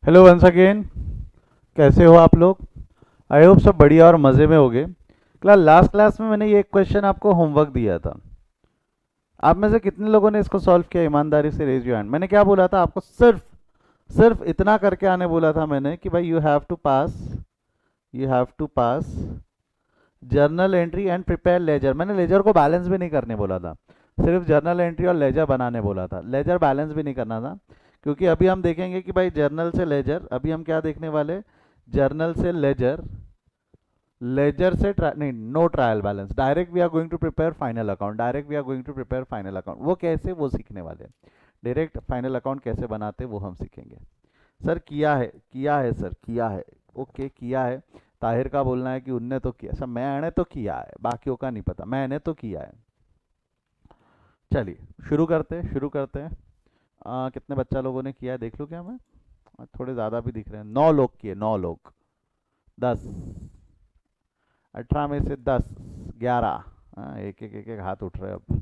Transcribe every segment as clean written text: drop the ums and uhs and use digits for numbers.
Hello once again. कैसे हो आप लोग? आई होप सब बढ़िया और मज़े में होगे। लास्ट क्लास में मैंने ये एक क्वेश्चन आपको होमवर्क दिया था। आप में से कितने लोगों ने इसको सॉल्व किया? ईमानदारी से रेज योर हैंड। मैंने क्या बोला था आपको? सिर्फ सिर्फ इतना करके आने बोला था मैंने कि भाई you have to pass journal entry and prepare ledger. मैंने लेजर को बैलेंस भी नहीं करने बोला था, सिर्फ जर्नल एंट्री और लेजर बनाने बोला था। लेजर बैलेंस भी नहीं करना था, क्योंकि अभी हम देखेंगे कि भाई जर्नल से लेजर, अभी हम क्या देखने वाले? जर्नल से लेजर, लेजर से नहीं, no trial balance, direct we are going to prepare final account, direct we are going to prepare final account. वो कैसे, वो सीखने वाले हैं। डायरेक्ट फाइनल अकाउंट कैसे बनाते वो हम सीखेंगे। सर किया है, किया है सर, किया है। ओके किया है। ताहिर का बोलना है कि उनने तो किया। सर मैंने तो किया है, बाकियों का नहीं पता, मैंने तो किया है। चलिए शुरू करते हैं, शुरू करते हैं। कितने बच्चा लोगों ने किया है देख लूँ क्या मैं? थोड़े ज़्यादा भी दिख रहे हैं। 9 लोग किए, 9 लोग। 10, 18 में से 10, 11। हाँ, एक एक हाथ उठ रहे हैं अब।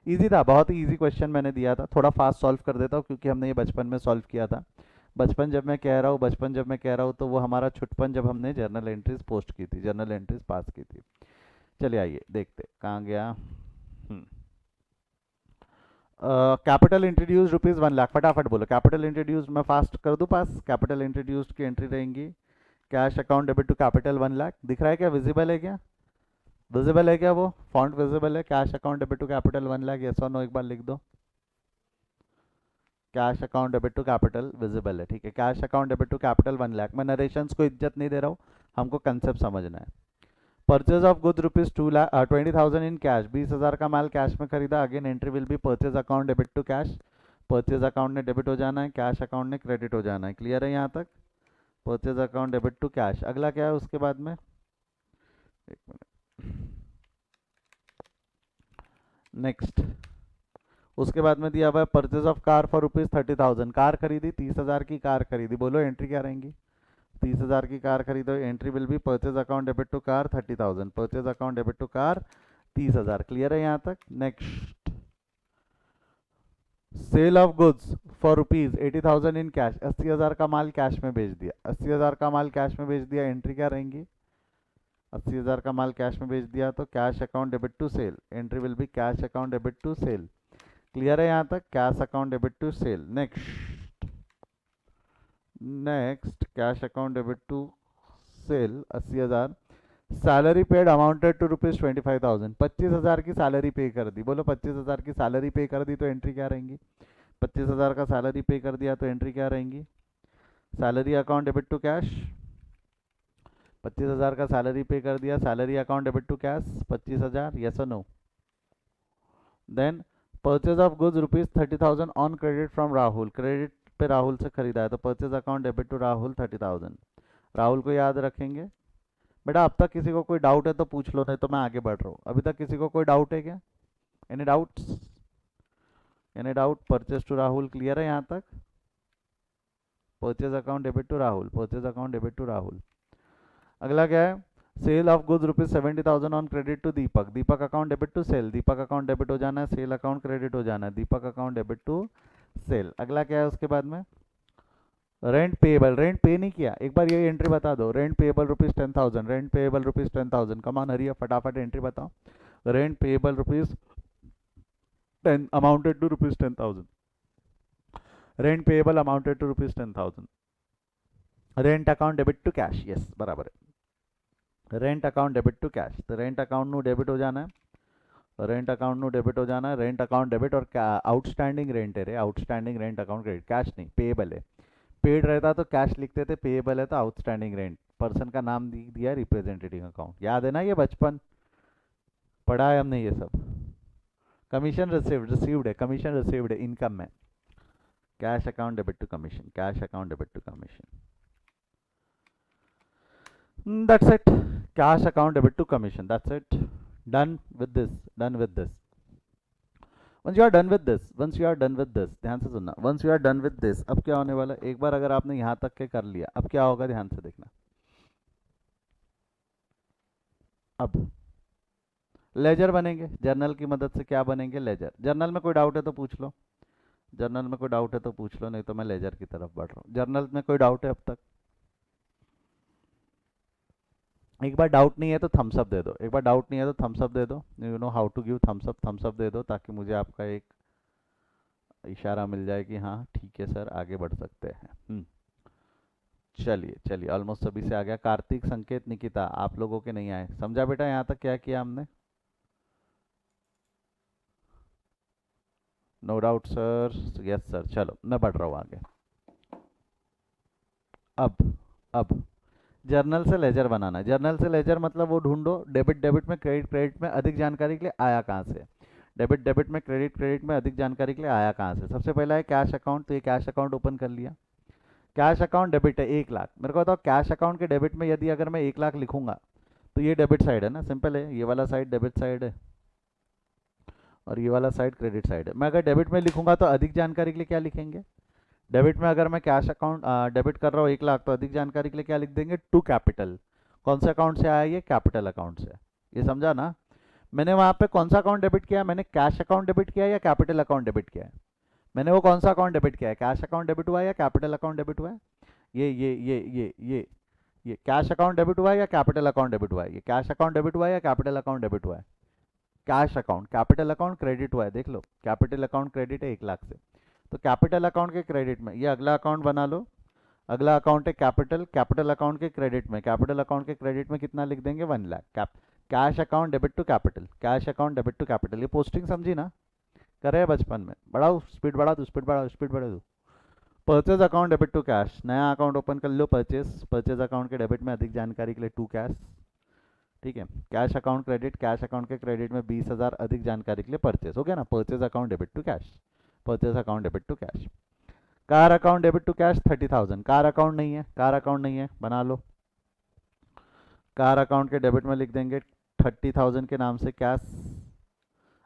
इजी था, बहुत ही इजी क्वेश्चन मैंने दिया था। थोड़ा फास्ट सॉल्व कर देता हूँ क्योंकि हमने ये बचपन में सॉल्व किया था। बचपन जब मैं कह रहा हूँ तो वो हमारा छुटपन, जब हमने जर्नल एंट्रीज पोस्ट की थी, जर्नल एंट्रीज पास की थी। चलिए आइए देखते कहाँ गया। Capital introduce ₹1,00,000। फटाफट बोलो कैपिटल इंट्रोड्यूस। मैं फास्ट कर दूँ पास? कैपिटल इंट्रोड्यूस की एंट्री रहेंगी cash account debit to capital 1,00,000। दिख रहा है क्या? विजिबल है क्या? विजिबल है क्या? वो फॉन्ट विजिबल है? Cash account debit to capital 1,00,000, yes और नो एक बार लिख दो। Cash account debit to capital visible है, ठीक है। Cash account debit to capital 1,00,000। मैं नरेशंस को इज्जत नहीं दे रहा हूँ, हमको कंसेप्ट समझना है। Purchase of good ₹20,000 in cash. 20,000 का माल कैश में खरीदा। Again entry will be purchase account debit to cash. Purchase account ने डेबिट हो जाना है, कैश अकाउंट ने क्रेडिट हो जाना है। क्लियर है यहाँ तक? Purchase account debit to cash. अगला क्या है उसके बाद में? एक मिनट, नेक्स्ट। उसके बाद में दिया हुआ है purchase of car for ₹30,000। Car खरीदी, 30,000 की कार खरीदी। बोलो एंट्री क्या रहेंगी? 30,000 की कार खरीदो, entry will be purchase account debit to car 30,000। Purchase account debit to car 30,000। Clear है यहाँ तक? Next. Sale of goods for ₹80,000 in cash. 80,000 का माल कैश में बेच दिया, 80,000 का माल कैश में बेच दिया। एंट्री क्या रहेंगी? 80,000 का माल कैश में बेच दिया तो cash account debit to sale. Entry will be cash account debit to sale. Clear है यहाँ तक? Cash account debit to sale. Next. Next cash account debit to sale 80,000। Salary paid amounted to ₹25,000। 25,000 की salary पे कर दी। बोलो 25,000 की salary पे कर दी तो एंट्री क्या रहेंगी? 25,000 का सैलरी पे कर दिया तो एंट्री क्या रहेंगी? Salary account debit to cash. 25,000 का सैलरी पे कर दिया, salary account debit to cash 25,000, yes और no? Then purchase of goods ₹30,000 on credit from Rahul. Credit पे राहुल से खरीदा है तो purchase account debit to Rahul 30,000। Rahul को याद रखेंगे। बेटा अब तक किसी को कोई डाउट है तो पूछ लो, नहीं तो मैं आगे बढ़ रहा हूँ। अभी तक किसी को कोई डाउट है क्या? Any doubts? Any doubt? Purchase to Rahul clear है यहाँ तक? Purchase account debit to Rahul, purchase account debit to Rahul. अगला क्या है? Sale of goods ₹70,000 on credit to Deepak. Deepak account debit to sale. Deepak account debit हो जाना है, सेल अकाउंट क्रेडिट हो जाना है। Deepak account debit to sale. अगला क्या है उसके बाद में? Rent payable. रेंट पे नहीं किया, एक बार ये एंट्री बता दो। Rent payable ₹10,000। Rent payable ₹10,000। Come on Hariya फटाफट एंट्री बताओ। Rent payable ₹10 amounted to ₹10,000। Rent payable amounted to ₹10,000। Rent account debit to cash, yes बराबर है। Rent account debit to cash, तो रेंट अकाउंट नु डेबिट हो जाना है। रेंट अकाउंट नु डेबिट हो जाना है। रेंट अकाउंट डेबिट और आउटस्टैंडिंग रेंट है रे, outstanding rent account credit, cash नहीं, पेएबल है। पेड रहता तो कैश लिखते थे, पेएबल है तो आउटस्टैंडिंग रेंट। पर्सन का नाम दिया रिप्रेजेंटेटिव अकाउंट। याद है ना? ये बचपन पढ़ा है हमने ये सब। कमीशन रिसीव्ड, रिसीव्ड है, कमीशन रिसीव्ड है इनकम में। Cash account debit to commission, cash account debit to commission, that's it. Cash account debit to commission, that's it. Done with this, done with this. Once you are done with this, once you are done with this, ध्यान से सुनना। Once you are done with this, अब क्या होने वाला है? एक बार अगर आपने यहाँ तक के कर लिया, अब क्या होगा ध्यान से देखना। अब लेजर बनेंगे। जर्नल की मदद से क्या बनेंगे? लेजर। जर्नल में कोई डाउट है तो पूछ लो। जर्नल में कोई डाउट है तो पूछ लो, नहीं तो मैं लेजर की तरफ बढ़ रहा हूँ। जर्नल में कोई डाउट है अब तक? एक बार डाउट नहीं है तो थम्स अप दे दो, एक बार डाउट नहीं है तो थम्स अप दे दो। You know how to give thumbs up दे दो, ताकि मुझे आपका एक इशारा मिल जाए कि हाँ ठीक है सर, आगे बढ़ सकते हैं। चलिए चलिए, ऑलमोस्ट सभी से आ गया। कार्तिक, संकेत, निकिता, आप लोगों के नहीं आए। समझा बेटा यहाँ तक क्या किया हमने? No doubt sir, yes sir. चलो मैं बढ़ रहा हूँ आगे। अब जर्नल से लेजर बनाना है। जर्नल से लेजर मतलब वो ढूंढो, डेबिट डेबिट में, क्रेडिट क्रेडिट में अधिक जानकारी के लिए आया कहाँ से। डेबिट डेबिट में, क्रेडिट क्रेडिट में अधिक जानकारी के लिए आया कहाँ से। सबसे पहला है कैश अकाउंट, तो ये कैश अकाउंट ओपन कर लिया। कैश अकाउंट डेबिट है 1 लाख। मेरे को बताओ कैश अकाउंट के डेबिट में यदि अगर मैं 1 लाख लिखूंगा तो ये डेबिट साइड है ना, सिंपल है। ये वाला साइड डेबिट साइड है और ये वाला साइड क्रेडिट साइड है। मैं अगर डेबिट में लिखूंगा तो अधिक जानकारी के लिए क्या लिखेंगे? डेबिट में अगर मैं कैश अकाउंट डेबिट कर रहा हूँ 1 लाख, तो अधिक जानकारी के लिए क्या लिख देंगे? To capital. कौन से अकाउंट से आया? ये कैपिटल अकाउंट से। ये समझा ना? मैंने वहाँ पे कौन सा अकाउंट डेबिट किया है? मैंने कैश अकाउंट डेबिट किया है या कैपिटल अकाउंट डेबिट किया है? मैंने वो कौन सा अकाउंट डेबिट किया है? कैश अकाउंट डेबिट हुआ है या कैपिटल अकाउंट डेबिट हुआ है? ये कैश अकाउंट डेबिट हुआ है या कैपिटल अकाउंट डेबिट हुआ है? ये कैश अकाउंट डेबिट हुआ है या कैपिटल अकाउंट डेबिट हुआ है? Cash account. Capital account credit हुआ है, देख लो। कैपिटल अकाउंट क्रेडिट है 1 लाख से, तो कैपिटल अकाउंट के क्रेडिट में ये अगला अकाउंट बना लो। अगला अकाउंट है कैपिटल। कैपिटल अकाउंट के क्रेडिट में, कैपिटल अकाउंट के क्रेडिट में कितना लिख देंगे? 1 lakh. Cash account debit to capital, cash account debit to capital. ये पोस्टिंग समझी ना? करे बचपन में। बढ़ाओ स्पीड, बढ़ा दो स्पीड, बढ़ाओ स्पीड, बढ़ा दो। Purchase account debit to cash, नया अकाउंट ओपन कर लो। परचेज, परचेज अकाउंट के डेबिट में अधिक जानकारी के लिए टू कैश, ठीक है। Cash account credit, cash account के क्रेडिट में 20,000 अधिक जानकारी के लिए परचेज, हो गया ना? Purchase account debit to cash, purchase account debit to cash. Car account debit to cash 30,000। Car account नहीं है, कार अकाउंट नहीं है, बना लो। कार अकाउंट के डेबिट में लिख देंगे 30,000 के नाम से कैश।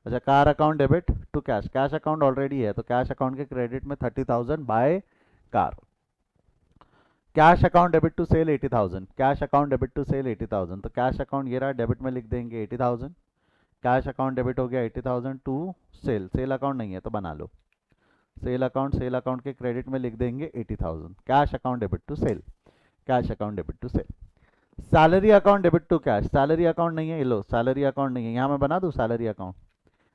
अच्छा, car account debit to cash, cash account already है तो कैश अकाउंट के क्रेडिट में 30,000 by car. Cash account debit to sale 80,000, cash account debit to sale 80,000, तो कैश अकाउंट ये रहा, डेबिट में लिख देंगे 80,000। कैश अकाउंट डेबिट हो गया 80,000 टू सेल। सेल अकाउंट नहीं है तो बना लो। सेल अकाउंट, सेल अकाउंट के क्रेडिट में लिख देंगे 80,000। Cash account debit to sale, cash account debit to sale. Salary account debit to cash, salary account नहीं है, ये लो सैलरी अकाउंट नहीं है। यहाँ मैं बना दूँ सैलरी अकाउंट,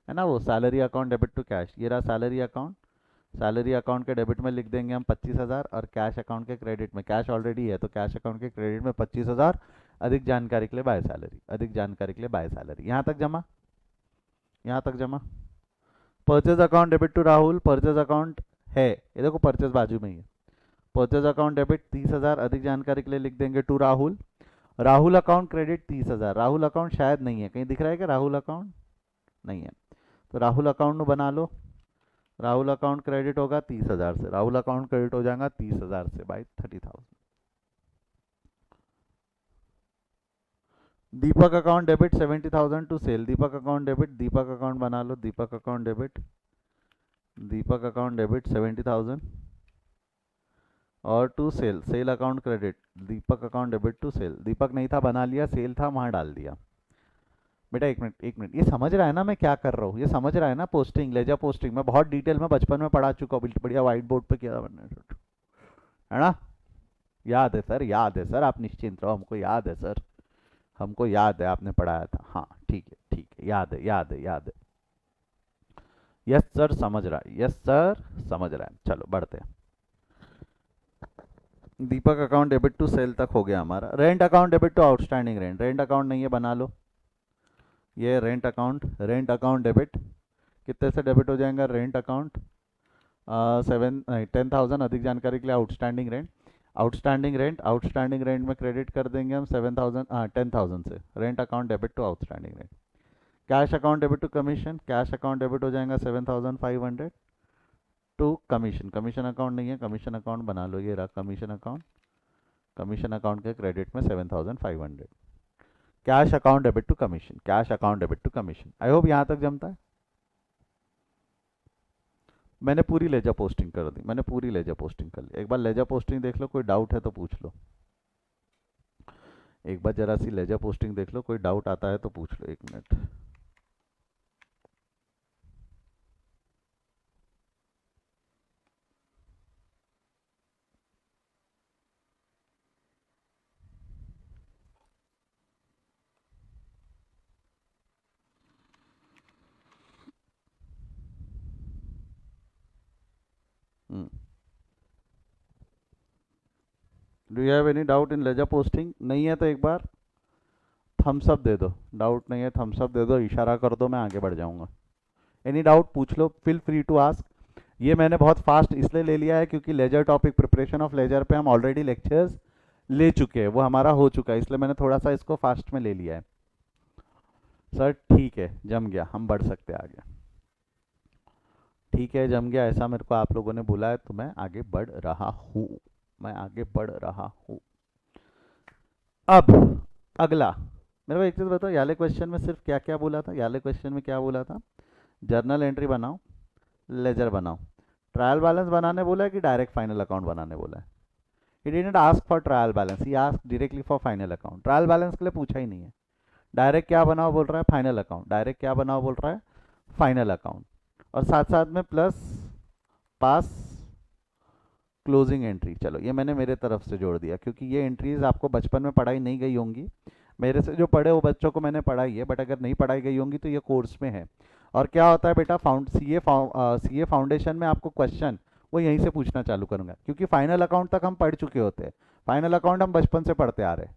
है ना? वो salary account debit to cash, ये रहा सैलरी अकाउंट। सैलरी अकाउंट के डेबिट में लिख देंगे हम 25,000 और कैश अकाउंट के क्रेडिट में, कैश ऑलरेडी है तो कैश अकाउंट के क्रेडिट में 25,000 अधिक जानकारी के लिए बाय सैलरी, अधिक जानकारी के लिए बाय सैलरी। यहाँ तक जमा, यहाँ तक जमा। Purchase account debit to Rahul, purchase account है, ये देखो परचेज बाजू में ही है। परचेज अकाउंट डेबिट 30,000 अधिक जानकारी के लिए लिख देंगे to Rahul. Rahul account credit 30,000, Rahul account शायद नहीं है, कहीं दिख रहा है कि राहुल अकाउंट नहीं है, तो राहुल अकाउंट बना लो। राहुल अकाउंट क्रेडिट होगा 30,000 से, राहुल अकाउंट क्रेडिट हो जाएगा 30,000 से by 30,000। Deepak account debit 70,000 to sale, Deepak account debit, Deepak account बना लो। Deepak account debit, Deepak account debit 70,000 और to sale, sale account credit, Deepak account debit to sale. Deepak नहीं था, बना लिया, सेल था वहाँ डाल दिया। बेटा एक मिनट, एक मिनट, ये समझ रहा है ना मैं क्या कर रहा हूँ? ये समझ रहा है ना? पोस्टिंग, लेजर पोस्टिंग मैं बहुत डिटेल में बचपन में पढ़ा चुका हूँ, बढ़िया व्हाइट बोर्ड पे किया मैंने, है ना? याद है सर, याद है सर, आप निश्चिंत रहो, हमको याद है सर, हमको याद है, आपने पढ़ाया था। हाँ ठीक है, ठीक है, याद है, याद है, याद है। यस सर समझ रहा है, यस सर समझ रहा है। चलो बढ़ते हैं। Deepak account debit to sale तक हो गया हमारा। Rent account debit to outstanding rent, rent account नहीं है, बना लो। ये rent account, rent account debit कितने से डेबिट हो जाएगा? रेंट अकाउंट 10,000 अधिक जानकारी के लिए outstanding rent. Outstanding rent, outstanding rent में क्रेडिट कर देंगे हम 7,000, 10,000 से। Rent account debit to outstanding rent. Cash account debit to commission, cash account debit हो जाएगा 7,500 टू कमीशन। कमीशन अकाउंट नहीं है, कमीशन अकाउंट बना लो, ये रहा कमीशन अकाउंट। कमीशन अकाउंट के क्रेडिट में 7,500। Cash account debit to commission, cash account debit to commission. I hope यहाँ तक जमता है। मैंने पूरी लेजर पोस्टिंग कर दी, मैंने पूरी लेजर पोस्टिंग कर ली। एक बार लेजर पोस्टिंग देख लो, कोई डाउट है तो पूछ लो। एक बार जरा सी लेजर पोस्टिंग देख लो, कोई डाउट आता है तो पूछ लो। 1 minute. Do you have any doubt in ledger posting? नहीं है तो एक बार थम्स अप दे दो। डाउट नहीं है थम्स अप दे दो, इशारा कर दो, मैं आगे बढ़ जाऊंगा। एनी डाउट पूछ लो, फील फ्री टू आस्क। ये मैंने बहुत फास्ट इसलिए ले लिया है क्योंकि ledger topic, preparation of ledger पे हम ऑलरेडी लेक्चर्स ले चुके हैं, वो हमारा हो चुका है, इसलिए मैंने थोड़ा सा इसको फास्ट में ले लिया है। सर ठीक है, जम गया, हम बढ़ सकते हैं आगे। ठीक है, जम गया, ऐसा मेरे को आप लोगों ने बोला है तो मैं आगे बढ़ रहा हूँ, मैं आगे बढ़ रहा हूँ। अब अगला मेरे को एक चीज़ बताओ, याले क्वेश्चन में सिर्फ क्या क्या बोला था? याले क्वेश्चन में क्या बोला था? जर्नल एंट्री बनाओ, लेजर बनाओ। ट्रायल बैलेंस बनाने बोला है कि डायरेक्ट फाइनल अकाउंट बनाने बोला है? He didn't ask for trial balance, he ask directly for final account. Trial balance के लिए पूछा ही नहीं है। डायरेक्ट क्या बनाओ बोल रहा है? Final account. डायरेक्ट क्या बनाओ बोल रहा है? Final account. और साथ साथ में प्लस पास क्लोजिंग एंट्री। चलो ये मैंने मेरे तरफ से जोड़ दिया क्योंकि ये एंट्रीज आपको बचपन में पढ़ाई नहीं गई होंगी। मेरे से जो पढ़े वो बच्चों को मैंने पढ़ाई है, बट अगर नहीं पढ़ाई गई होंगी तो ये कोर्स में है। और क्या होता है बेटा, सीए फाउंडेशन में आपको क्वेश्चन वो यहीं से पूछना चालू करूंगा क्योंकि फाइनल अकाउंट तक हम पढ़ चुके होते हैं। फाइनल अकाउंट हम बचपन से पढ़ते आ रहे हैं।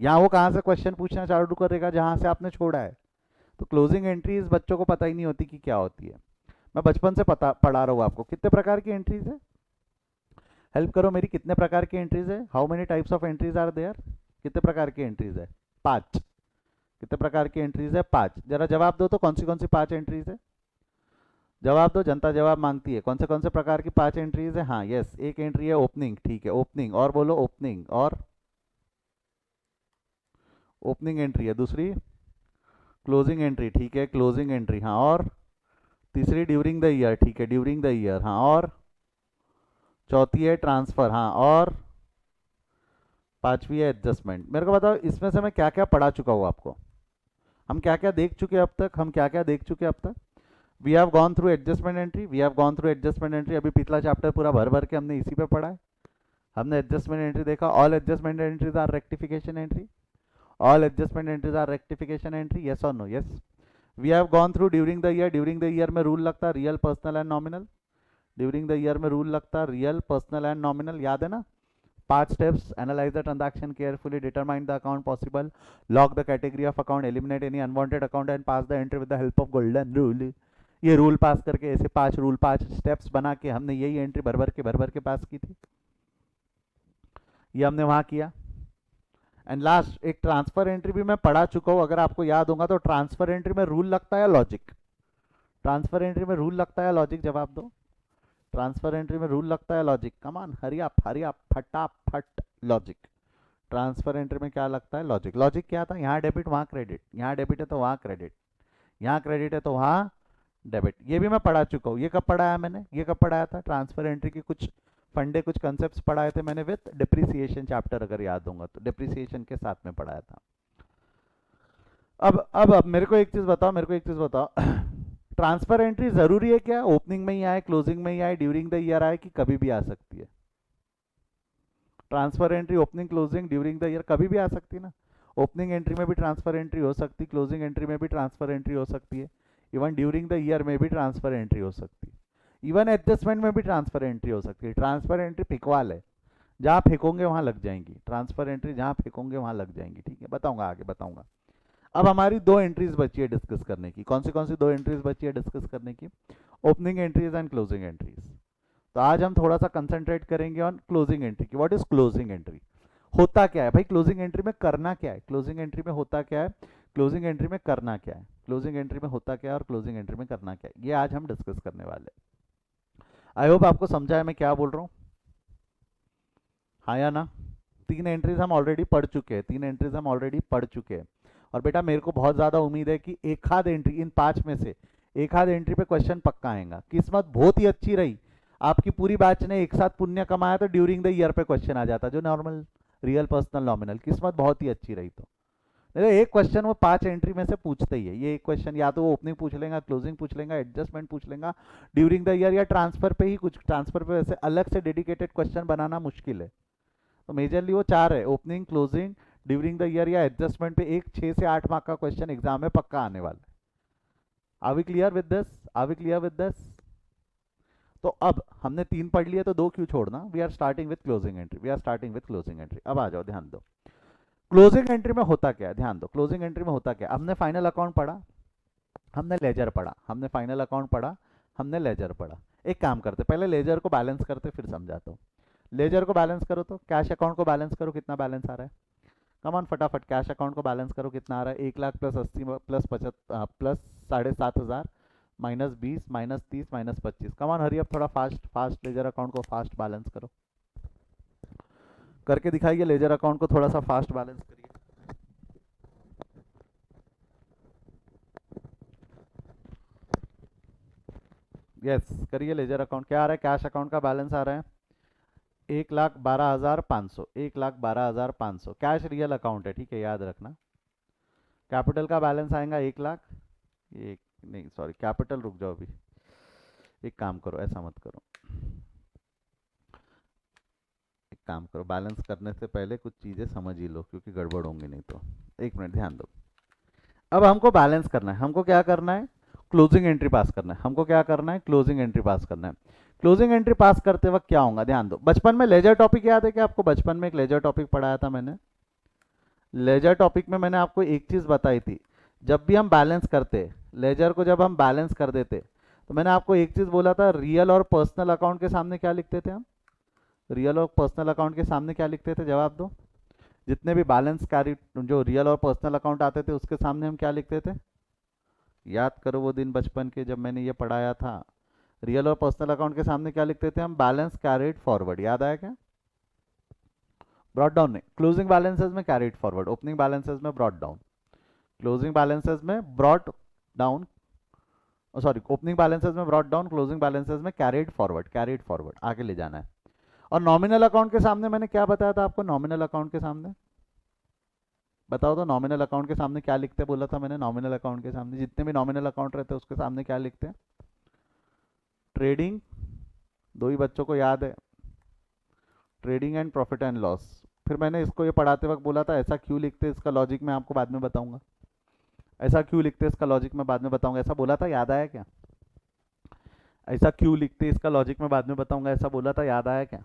यहाँ वो कहाँ से क्वेश्चन पूछना चालू करेगा? जहाँ से आपने छोड़ा है। तो क्लोजिंग एंट्रीज बच्चों को पता ही नहीं होती कि क्या होती है। मैं बचपन से पढ़ा रहा हूँ आपको। कितने प्रकार की एंट्रीज है? हेल्प करो मेरी, कितने प्रकार की एंट्रीज है? How many types of entries are there? कितने प्रकार की एंट्रीज है? 5। कितने प्रकार की एंट्रीज है? 5। जरा जवाब दो तो कौन सी 5 एंट्रीज है? जवाब दो, जनता जवाब मांगती है। कौन से प्रकार की 5 एंट्रीज है? हाँ यस, एक एंट्री है ओपनिंग, ठीक है ओपनिंग, और बोलो ओपनिंग, और ओपनिंग एंट्री है। दूसरी क्लोजिंग एंट्री, ठीक है क्लोजिंग एंट्री, हाँ। और तीसरी ड्यूरिंग द ईयर, ठीक है ड्यूरिंग द ईयर, हाँ। और चौथी है ट्रांसफर, हाँ। और पांचवी है एडजस्टमेंट। मेरे को बताओ इसमें से मैं क्या क्या पढ़ा चुका हूँ आपको? हम क्या क्या देख चुके अब तक? हम क्या क्या देख चुके अब तक? We have gone through adjustment entry, we have gone through adjustment entry. अभी पिछला चैप्टर पूरा भर भर के हमने इसी पे पढ़ा है। हमने एडजस्टमेंट एंट्री देखा। All adjustment entries are rectification entry. All adjustment entries are rectification entry, yes और no? Yes. We have gone through during the year. During the year में रूल लगता है real, personal and nominal. During the year में rule लगता है real, personal and nominal, याद है ना? 5 steps: analyze the transaction carefully, determine the account possible, log the category of account, eliminate any unwanted account and pass the entry with the help of golden rule। ये rule पास करके, ऐसे 5 rule 5 steps बना के हमने यही entry भर भर के पास की थी। ये हमने वहां किया। एंड लास्ट एक ट्रांसफर एंट्री भी मैं पढ़ा चुका हूँ, अगर आपको याद होगा तो। ट्रांसफर एंट्री में रूल लगता है लॉजिक? ट्रांसफर एंट्री में रूल लगता है लॉजिक? जवाब दो। ट्रांसफर एंट्री में रूल लगता है लॉजिक? कमान, हरी अप फटाफट लॉजिक। ट्रांसफर एंट्री में क्या लगता है? लॉजिक। लॉजिक क्या था? यहाँ डेबिट वहाँ क्रेडिट, यहाँ डेबिट है तो वहाँ क्रेडिट, यहाँ क्रेडिट है तो वहाँ डेबिट। ये भी मैं पढ़ा चुका हूँ। ये कब पढ़ाया मैंने? ये कब पढ़ाया था? ट्रांसफर एंट्री के कुछ फंडे, कुछ कंसेप्ट पढ़ाए थे मैंने विद डिप्रिसिएशन चैप्टर, अगर याद होगा तो डिप्रिसिएशन के साथ में पढ़ाया था। अब मेरे को एक चीज़ बताओ, मेरे को एक चीज़ बताओ ट्रांसफर एंट्री जरूरी है क्या ओपनिंग में ही आए, क्लोजिंग में ही आए, ड्यूरिंग द ईयर आए, कि कभी भी आ सकती है? Transfer entry opening closing during the year कभी भी आ सकती है ना। ओपनिंग एंट्री में भी ट्रांसफर एंट्री हो सकती, क्लोजिंग एंट्री में भी ट्रांसफर एंट्री हो सकती है, इवन ड्यूरिंग द ईयर में भी ट्रांसफर एंट्री हो सकती है, इवन एडजस्टमेंट में भी ट्रांसफर एंट्री हो सकती है। ट्रांसफर एंट्री फेंकवाल है, जहाँ फेंकोगे वहाँ लग जाएंगी। ट्रांसफर एंट्री जहाँ फेंकोगे वहाँ लग जाएंगी, ठीक है? बताऊंगा आगे, बताऊंगा। अब हमारी 2 एंट्रीज बची है डिस्कस करने की। कौन सी 2 एंट्रीज बची है डिस्कस करने की? Opening entries and closing entries. तो आज हम थोड़ा सा कंसंट्रेट करेंगे ऑन क्लोजिंग एंट्री की। What is closing entry? होता क्या है भाई? क्लोजिंग एंट्री में करना क्या है? क्लोजिंग एंट्री में होता क्या है? क्लोजिंग एंट्री में करना क्या है? क्लोजिंग एंट्री में होता क्या है और क्लोजिंग एंट्री में करना क्या है, ये आज हम डिस्कस करने वाले हैं। आई होप आपको समझा है मैं क्या बोल रहा हूँ, हाँ या ना? 3 एंट्रीज हम ऑलरेडी पढ़ चुके हैं, 3 एंट्रीज हम ऑलरेडी पढ़ चुके हैं। और बेटा मेरे को बहुत ज़्यादा उम्मीद है कि एक आध एंट्री, इन 5 में से एक आध एंट्री पे क्वेश्चन पक्का आएगा। किस्मत बहुत ही अच्छी रही, आपकी पूरी बैच ने एक साथ पुण्य कमाया तो ड्यूरिंग द ईयर पे क्वेश्चन आ जाता, जो नॉर्मल रियल पर्सनल नॉमिनल। किस्मत बहुत ही अच्छी रही तो एक क्वेश्चन वो 5 एंट्री में से पूछते ही है। ये एक क्वेश्चन या तो वो ओपनिंग पूछ लेगा, क्लोजिंग पूछ लेगा, एडजस्टमेंट पूछ लेगा, ड्यूरिंग द ईयर या ट्रांसफर पे ही कुछ। ट्रांसफर पे वैसे अलग से डेडिकेटेड क्वेश्चन बनाना मुश्किल है, तो मेजरली वो 4 है: opening, closing, during the year या एडजस्टमेंट पे। एक 6 से 8 मार्क का क्वेश्चन एग्जाम में पक्का आने वाला है। Are we clear with this? Are we clear with this? तो अब हमने 3 पढ़ लिया तो 2 क्यों छोड़ना, we are starting with closing entry, we are starting with closing entry. अब आ जाओ, ध्यान दो क्लोजिंग एंट्री में होता क्या है, ध्यान दो क्लोजिंग एंट्री में होता क्या। हमने फाइनल अकाउंट पढ़ा, हमने लेजर पढ़ा, हमने फाइनल अकाउंट पढ़ा, हमने लेजर पढ़ा। एक काम करते, पहले लेजर को बैलेंस करते फिर समझाता हूँ। लेजर को बैलेंस करो तो कैश अकाउंट को बैलेंस करो, कितना बैलेंस आ रहा है, कम ऑन फटाफट कैश अकाउंट को बैलेंस करो, कितना आ रहा है, 1 lakh plus 80 plus 75 plus 7,500 minus 20 minus 30 minus 25। Come on hurry, अब थोड़ा फास्ट फास्ट लेजर अकाउंट को फास्ट बैलेंस करो, करके दिखाइए लेजर अकाउंट को थोड़ा सा फास्ट बैलेंस करिए। यस करिए, लेजर अकाउंट क्या आ रहा है, कैश अकाउंट का बैलेंस आ रहा है 1,12,500, 1,12,500 कैश रियल अकाउंट है, ठीक है, याद रखना। कैपिटल का बैलेंस आएगा 1 लाख, एक नहीं सॉरी कैपिटल, रुक जाओ अभी, एक काम करो, ऐसा मत करो, एक काम करो, बैलेंस करने से पहले कुछ चीज़ें समझ ही लो क्योंकि गड़बड़ होंगी नहीं तो। एक मिनट ध्यान दो, अब हमको बैलेंस करना है, हमको क्या करना है, क्लोजिंग एंट्री पास करना है, हमको क्या करना है, क्लोजिंग एंट्री पास करना है। क्लोजिंग एंट्री पास करते वक्त क्या होगा, ध्यान दो, बचपन में लेजर टॉपिक याद है क्या आपको, बचपन में एक लेजर टॉपिक पढ़ाया था मैंने। लेजर टॉपिक में मैंने आपको एक चीज़ बताई थी, जब भी हम बैलेंस करते, लेजर को जब हम बैलेंस कर देते, तो मैंने आपको एक चीज़ बोला था, रियल और पर्सनल अकाउंट के सामने क्या लिखते थे हम, रियल और पर्सनल अकाउंट के सामने क्या लिखते थे, जवाब दो। जितने भी बैलेंस कैरी जो रियल और पर्सनल अकाउंट आते थे उसके सामने हम क्या लिखते थे, याद करो वो दिन बचपन के जब मैंने ये पढ़ाया था। रियल और पर्सनल अकाउंट के सामने क्या लिखते थे हम, बैलेंस कैरिड फॉरवर्ड, याद आया क्या, ब्रॉड डाउन नहीं, क्लोजिंग बैलेंसेस में कैरिड फॉरवर्ड, ओपनिंग बैलेंसेस में ब्रॉड डाउन, क्लोजिंग बैलेंसेस में brought down, sorry opening balances में ब्रॉड डाउन, क्लोजिंग बैलेंसेस में कैरिड फॉरवर्ड, कैरिड फॉरवर्ड आगे ले जाना है। और नॉमिनल अकाउंट के सामने मैंने क्या बताया था आपको, नॉमिनल अकाउंट के सामने बताओ तो, नॉमिनल अकाउंट के सामने क्या लिखते हैं, बोला था मैंने, नॉमिनल अकाउंट के सामने जितने भी नॉमिनल अकाउंट रहते हैं उसके सामने क्या लिखते हैं, ट्रेडिंग, दो ही बच्चों को याद है, trading and profit and loss. फिर मैंने इसको ये पढ़ाते वक्त बोला था ऐसा क्यों लिखते हैं, इसका लॉजिक मैं आपको बाद में बताऊंगा, ऐसा क्यों लिखते हैं इसका लॉजिक मैं बाद में बताऊंगा, ऐसा बोला था, याद आया क्या, ऐसा क्यों लिखते हैं इसका लॉजिक मैं बाद में बताऊंगा, ऐसा बोला था, याद आया क्या,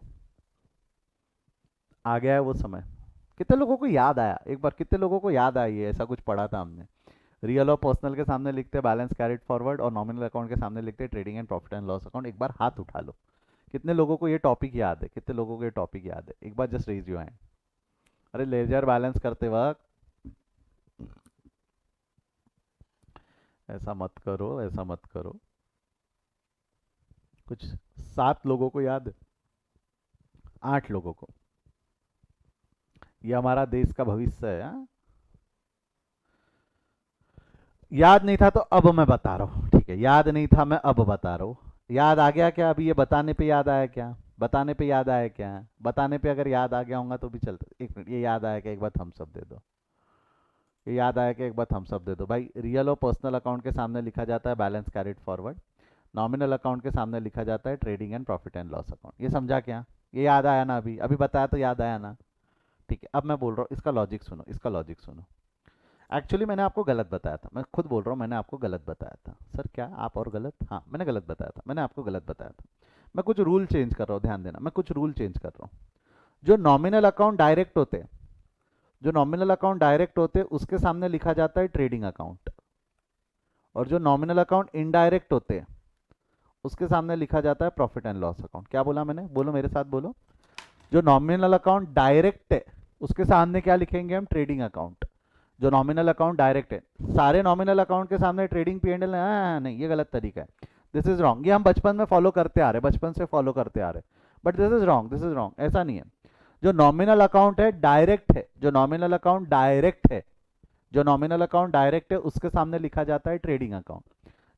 आ गया है वो समय, कितने लोगों को याद आया, एक बार कितने लोगों को याद आई है ऐसा कुछ पढ़ा था हमने। रियल और पर्सनल के सामने लिखते हैं बैलेंस कैरिड फॉरवर्ड, और नॉमिनल अकाउंट के सामने लिखते हैं trading and profit and loss account. एक बार हाथ उठा लो, कितने लोगों को ये टॉपिक याद है, कितने लोगों को ये टॉपिक याद है, एक बार जस्ट रेज योर हैंड। अरे लेजर बैलेंस करते वक्त ऐसा मत करो, ऐसा मत करो, कुछ 7 लोगों को याद है, 8 लोगों को, ये हमारा देश का भविष्य है, हाँ? याद नहीं था तो अब मैं बता रहा हूँ, ठीक है, याद नहीं था मैं अब बता रहा हूँ, याद आ गया क्या, अभी ये बताने पे याद आया क्या, बताने पे याद आया क्या, बताने पे अगर याद आ गया होगा तो भी चलता, एक मिनट, ये याद आया क्या, एक बार थम्स अप दे दो, ये याद आया कि एक बार थम्स अप दे दो भाई। रियल और पर्सनल अकाउंट के सामने लिखा जाता है balance carried forward, nominal account के सामने लिखा जाता है trading and profit and loss account. ये समझा क्या, ये याद आया ना, अभी अभी बताया तो याद आया ना, ठीक है। अब मैं बोल रहा हूँ इसका लॉजिक सुनो, इसका लॉजिक सुनो। एक्चुअली मैंने आपको गलत बताया था, मैं खुद बोल रहा हूँ, मैंने आपको गलत बताया था, सर क्या आप और गलत, हाँ मैंने गलत बताया था, मैंने आपको गलत बताया था, मैं कुछ रूल चेंज कर रहा हूँ, ध्यान देना, मैं कुछ रूल चेंज कर रहा हूँ। जो नॉमिनल अकाउंट डायरेक्ट होते हैं, जो नॉमिनल अकाउंट डायरेक्ट होते हैं उसके सामने लिखा जाता है ट्रेडिंग अकाउंट, और जो नॉमिनल अकाउंट इनडायरेक्ट होते हैं उसके सामने लिखा जाता है प्रॉफिट एंड लॉस अकाउंट। क्या बोला मैंने, बोलो मेरे साथ बोलो, जो नॉमिनल अकाउंट डायरेक्ट है उसके सामने क्या लिखेंगे हम, ट्रेडिंग अकाउंट। जो नॉमिनल अकाउंट डायरेक्ट है, सारे नॉमिनल अकाउंट के सामने ट्रेडिंग पी एंड एल, नहीं ये गलत तरीका है, दिस इज रॉन्ग, ये हम बचपन में फॉलो करते आ रहे, बचपन से फॉलो करते आ रहे, but this is wrong, this is wrong, ऐसा नहीं है। जो नॉमिनल अकाउंट है डायरेक्ट है, जो नॉमिनल अकाउंट डायरेक्ट है, जो नॉमिनल अकाउंट डायरेक्ट है उसके सामने लिखा जाता है ट्रेडिंग अकाउंट।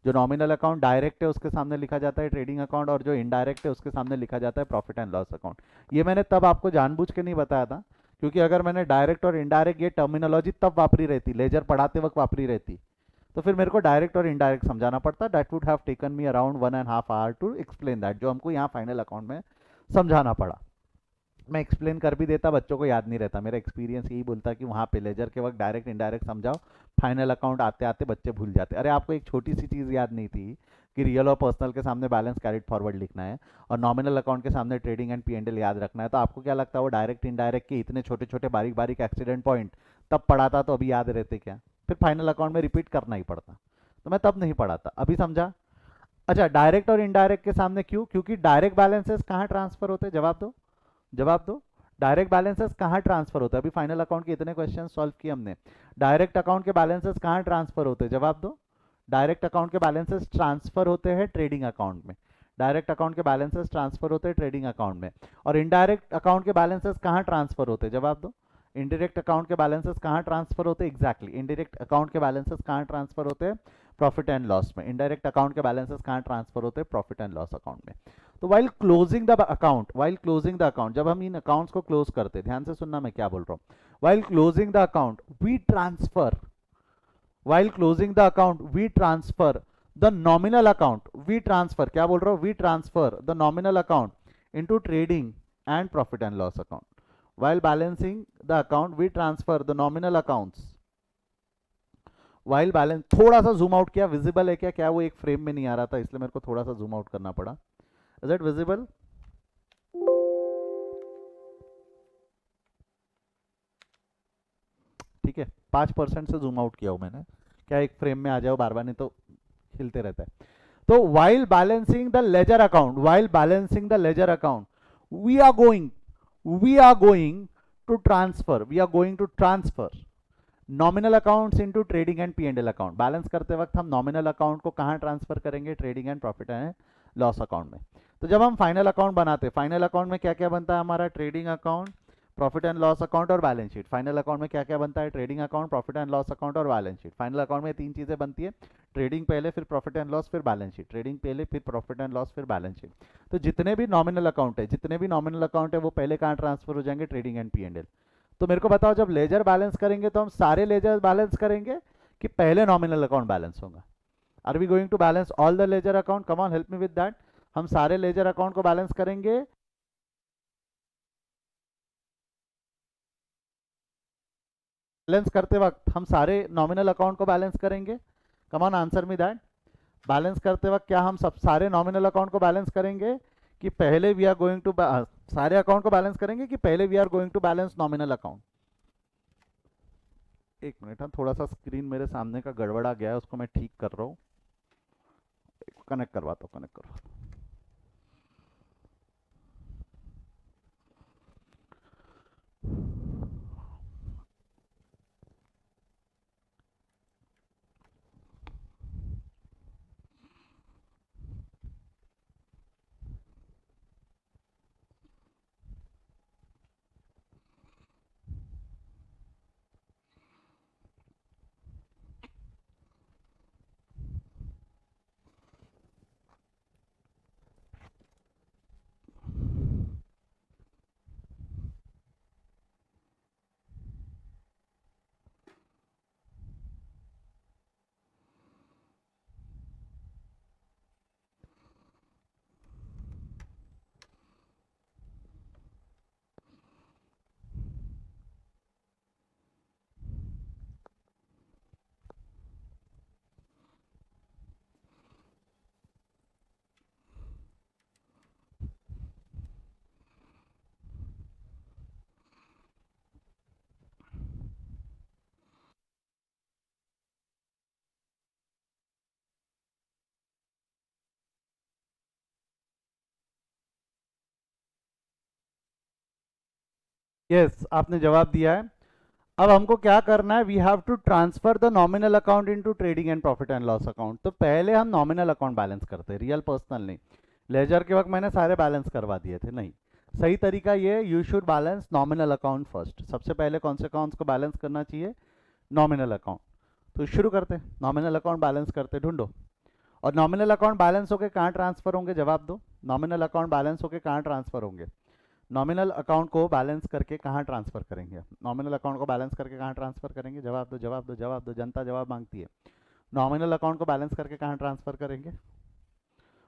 जो नॉमिनल अकाउंट डायरेक्ट है उसके सामने लिखा जाता है ट्रेडिंग अकाउंट, और जो इनडायरेक्ट है उसके सामने लिखा जाता है प्रॉफिट एंड लॉस अकाउंट। ये मैंने तब आपको जानबूझ के नहीं बताया था, क्योंकि अगर मैंने डायरेक्ट और इनडायरेक्ट ये टर्मिनोलॉजी तब वापरी रहती, लेजर पढ़ाते वक्त वापरी रहती, तो फिर मेरे को डायरेक्ट और इनडायरेक्ट समझाना पड़ता, that would have taken me around 1.5 hour to explain that, जो हमको यहाँ फाइनल अकाउंट में समझाना पड़ा। मैं एक्सप्लेन कर भी देता, बच्चों को याद नहीं रहता। मेरा एक्सपीरियंस यही बोलता कि वहाँ पे लेजर के वक्त डायरेक्ट इनडायरेक्ट समझाओ, फाइनल अकाउंट आते आते बच्चे भूल जाते। अरे आपको एक छोटी सी चीज़ याद नहीं थी कि रियल और पर्सनल के सामने बैलेंस कैरिड फॉरवर्ड लिखना है और नॉमिनल अकाउंट के सामने ट्रेडिंग एंड पी&एल याद रखना है। तो आपको क्या लगता है वो डायरेक्ट इनडायरेक्ट के इतने छोटे छोटे बारीक बारीक एक्सीडेंट पॉइंट तब पढ़ाता तो अभी याद रहते क्या? फिर फाइनल अकाउंट में रिपीट करना ही पड़ता, तो मैं तब नहीं पढ़ाता। अभी समझा? अच्छा, डायरेक्ट और इनडायरेक्ट के सामने क्यों? क्योंकि डायरेक्ट बैलेंसेस कहाँ ट्रांसफर होते हैं? जवाब दो, जवाब दो। डायरेक्ट बैलेंसेस कहाँ ट्रांसफर होते हैं? अभी फाइनल अकाउंट के इतने क्वेश्चन सॉल्व किए हमने। डायरेक्ट अकाउंट के बैलेंसेस कहाँ ट्रांसफर होते हैं? जवाब दो। डायरेक्ट अकाउंट के बैलेंसेस ट्रांसफर होते हैं ट्रेडिंग अकाउंट में। डायरेक्ट अकाउंट के बैलेंसेस ट्रांसफर होते हैं ट्रेडिंग अकाउंट में। और इनडायरेक्ट अकाउंट के बैलेंसेस कहाँ ट्रांसफर होते हैं? जवाब दो। इनडायरेक्ट अकाउंट के बैलेंसेस कहाँ ट्रांसफर होते हैं? एग्जैक्टली, इनडायरेक्ट अकाउंट के बैलेंसेस कहाँ ट्रांसफर होते हैं? प्रॉफिट एंड लॉस में। इनडायरेक्ट अकाउंट के बैलेंसेस कहाँ ट्रांसफर होते हैं? प्रॉफिट एंड लॉस अकाउंट में। तो वाइल क्लोजिंग द अकाउंट, जब हम इन अकाउंट्स को क्लोज करते हैं, ध्यान से सुनना मैं क्या बोल रहा हूँ। While closing the account we transfer, while closing the account we transfer the nominal account, we transfer, क्या बोल रहा हूँ, we transfer the nominal account into trading and profit and loss account. While balancing the account we transfer the nominal accounts, while balance, थोड़ा सा zoom out किया, visible है क्या? क्या वो एक फ्रेम में नहीं आ रहा था इसलिए मेरे को थोड़ा सा जूम आउट करना पड़ा। Is it visible? ठीक है, 5% से जूम आउट किया हूँ मैंने, क्या एक फ्रेम में आ जाओ बार बार, नहीं तो हिलते रहता है। तो while balancing the ledger account, while balancing the ledger account, we are going, we are going to transfer, we are going to transfer nominal accounts into trading and P and L account. Balance करते वक्त हम nominal account को कहाँ transfer करेंगे? Trading and profit and loss account में। तो जब हम फाइनल अकाउंट बनाते हैं, फाइनल अकाउंट में क्या क्या बनता है हमारा? Trading account, profit and loss account और बैलेंस शीट। फाइनल अकाउंट में क्या क्या बनता है? Trading account, profit and loss account और बैलेंस शीट। फाइनल अकाउंट में तीन चीजें बनती है, ट्रेडिंग पहले, फिर प्रॉफिट एंड लॉस, फिर बैलेंस शीट। ट्रेडिंग पहले, फिर प्रॉफिट एंड लॉस, फिर बैलेंस शीट। तो जितने भी नॉमिनल अकाउंट है, जितने भी नॉमिनल अकाउंट है वो पहले कहाँ ट्रांसफर हो जाएंगे? Trading and P and L. तो मेरे को बताओ, जब लेजर बैलेंस करेंगे तो हम सारे लेजर बैलेंस करेंगे कि पहले नॉमिनल अकाउंट बैलेंस होगा? Are we going to balance all the ledger account? Come on, help me with that. हम सारे लेजर अकाउंट को बैलेंस करेंगे? बैलेंस करते वक्त हम सारे नॉमिनल अकाउंट को बैलेंस करेंगे? Come on, answer me that. Balance करते वक्त क्या हम सब सारे नॉमिनल अकाउंट को बैलेंस करेंगे कि पहले वी आर गोइंग टू, सारे अकाउंट को बैलेंस करेंगे कि पहले we are going to balance nominal account? एक मिनट, हाँ थोड़ा सा स्क्रीन मेरे सामने का गड़बड़ा गया है, उसको मैं ठीक कर रहा हूँ। कनेक्ट करवाता हूँ, कनेक्ट करवा। यस, आपने जवाब दिया है। अब हमको क्या करना है? We have to transfer the nominal account into trading and profit and loss account. तो पहले हम नॉमिनल अकाउंट बैलेंस करते हैं, रियल पर्सनल नहीं। लेजर के वक्त मैंने सारे बैलेंस करवा दिए थे, नहीं। सही तरीका ये, you should balance nominal account first. सबसे पहले कौन से अकाउंट्स को बैलेंस करना चाहिए? Nominal account. तो शुरू करते हैं, नॉमिनल अकाउंट बैलेंस करते, ढूंढो। और नॉमिनल अकाउंट बैलेंस होके कहाँ ट्रांसफर होंगे? जवाब दो। नॉमिनल अकाउंट बैलेंस होके कहाँ ट्रांसफर होंगे? नॉमिनल अकाउंट को बैलेंस करके कहाँ ट्रांसफर करेंगे? नॉमिनल अकाउंट को बैलेंस करके कहाँ ट्रांसफर करेंगे? जवाब दो, जवाब दो, जवाब दो, जनता जवाब मांगती है। नॉमिनल अकाउंट को बैलेंस करके कहाँ ट्रांसफर करेंगे?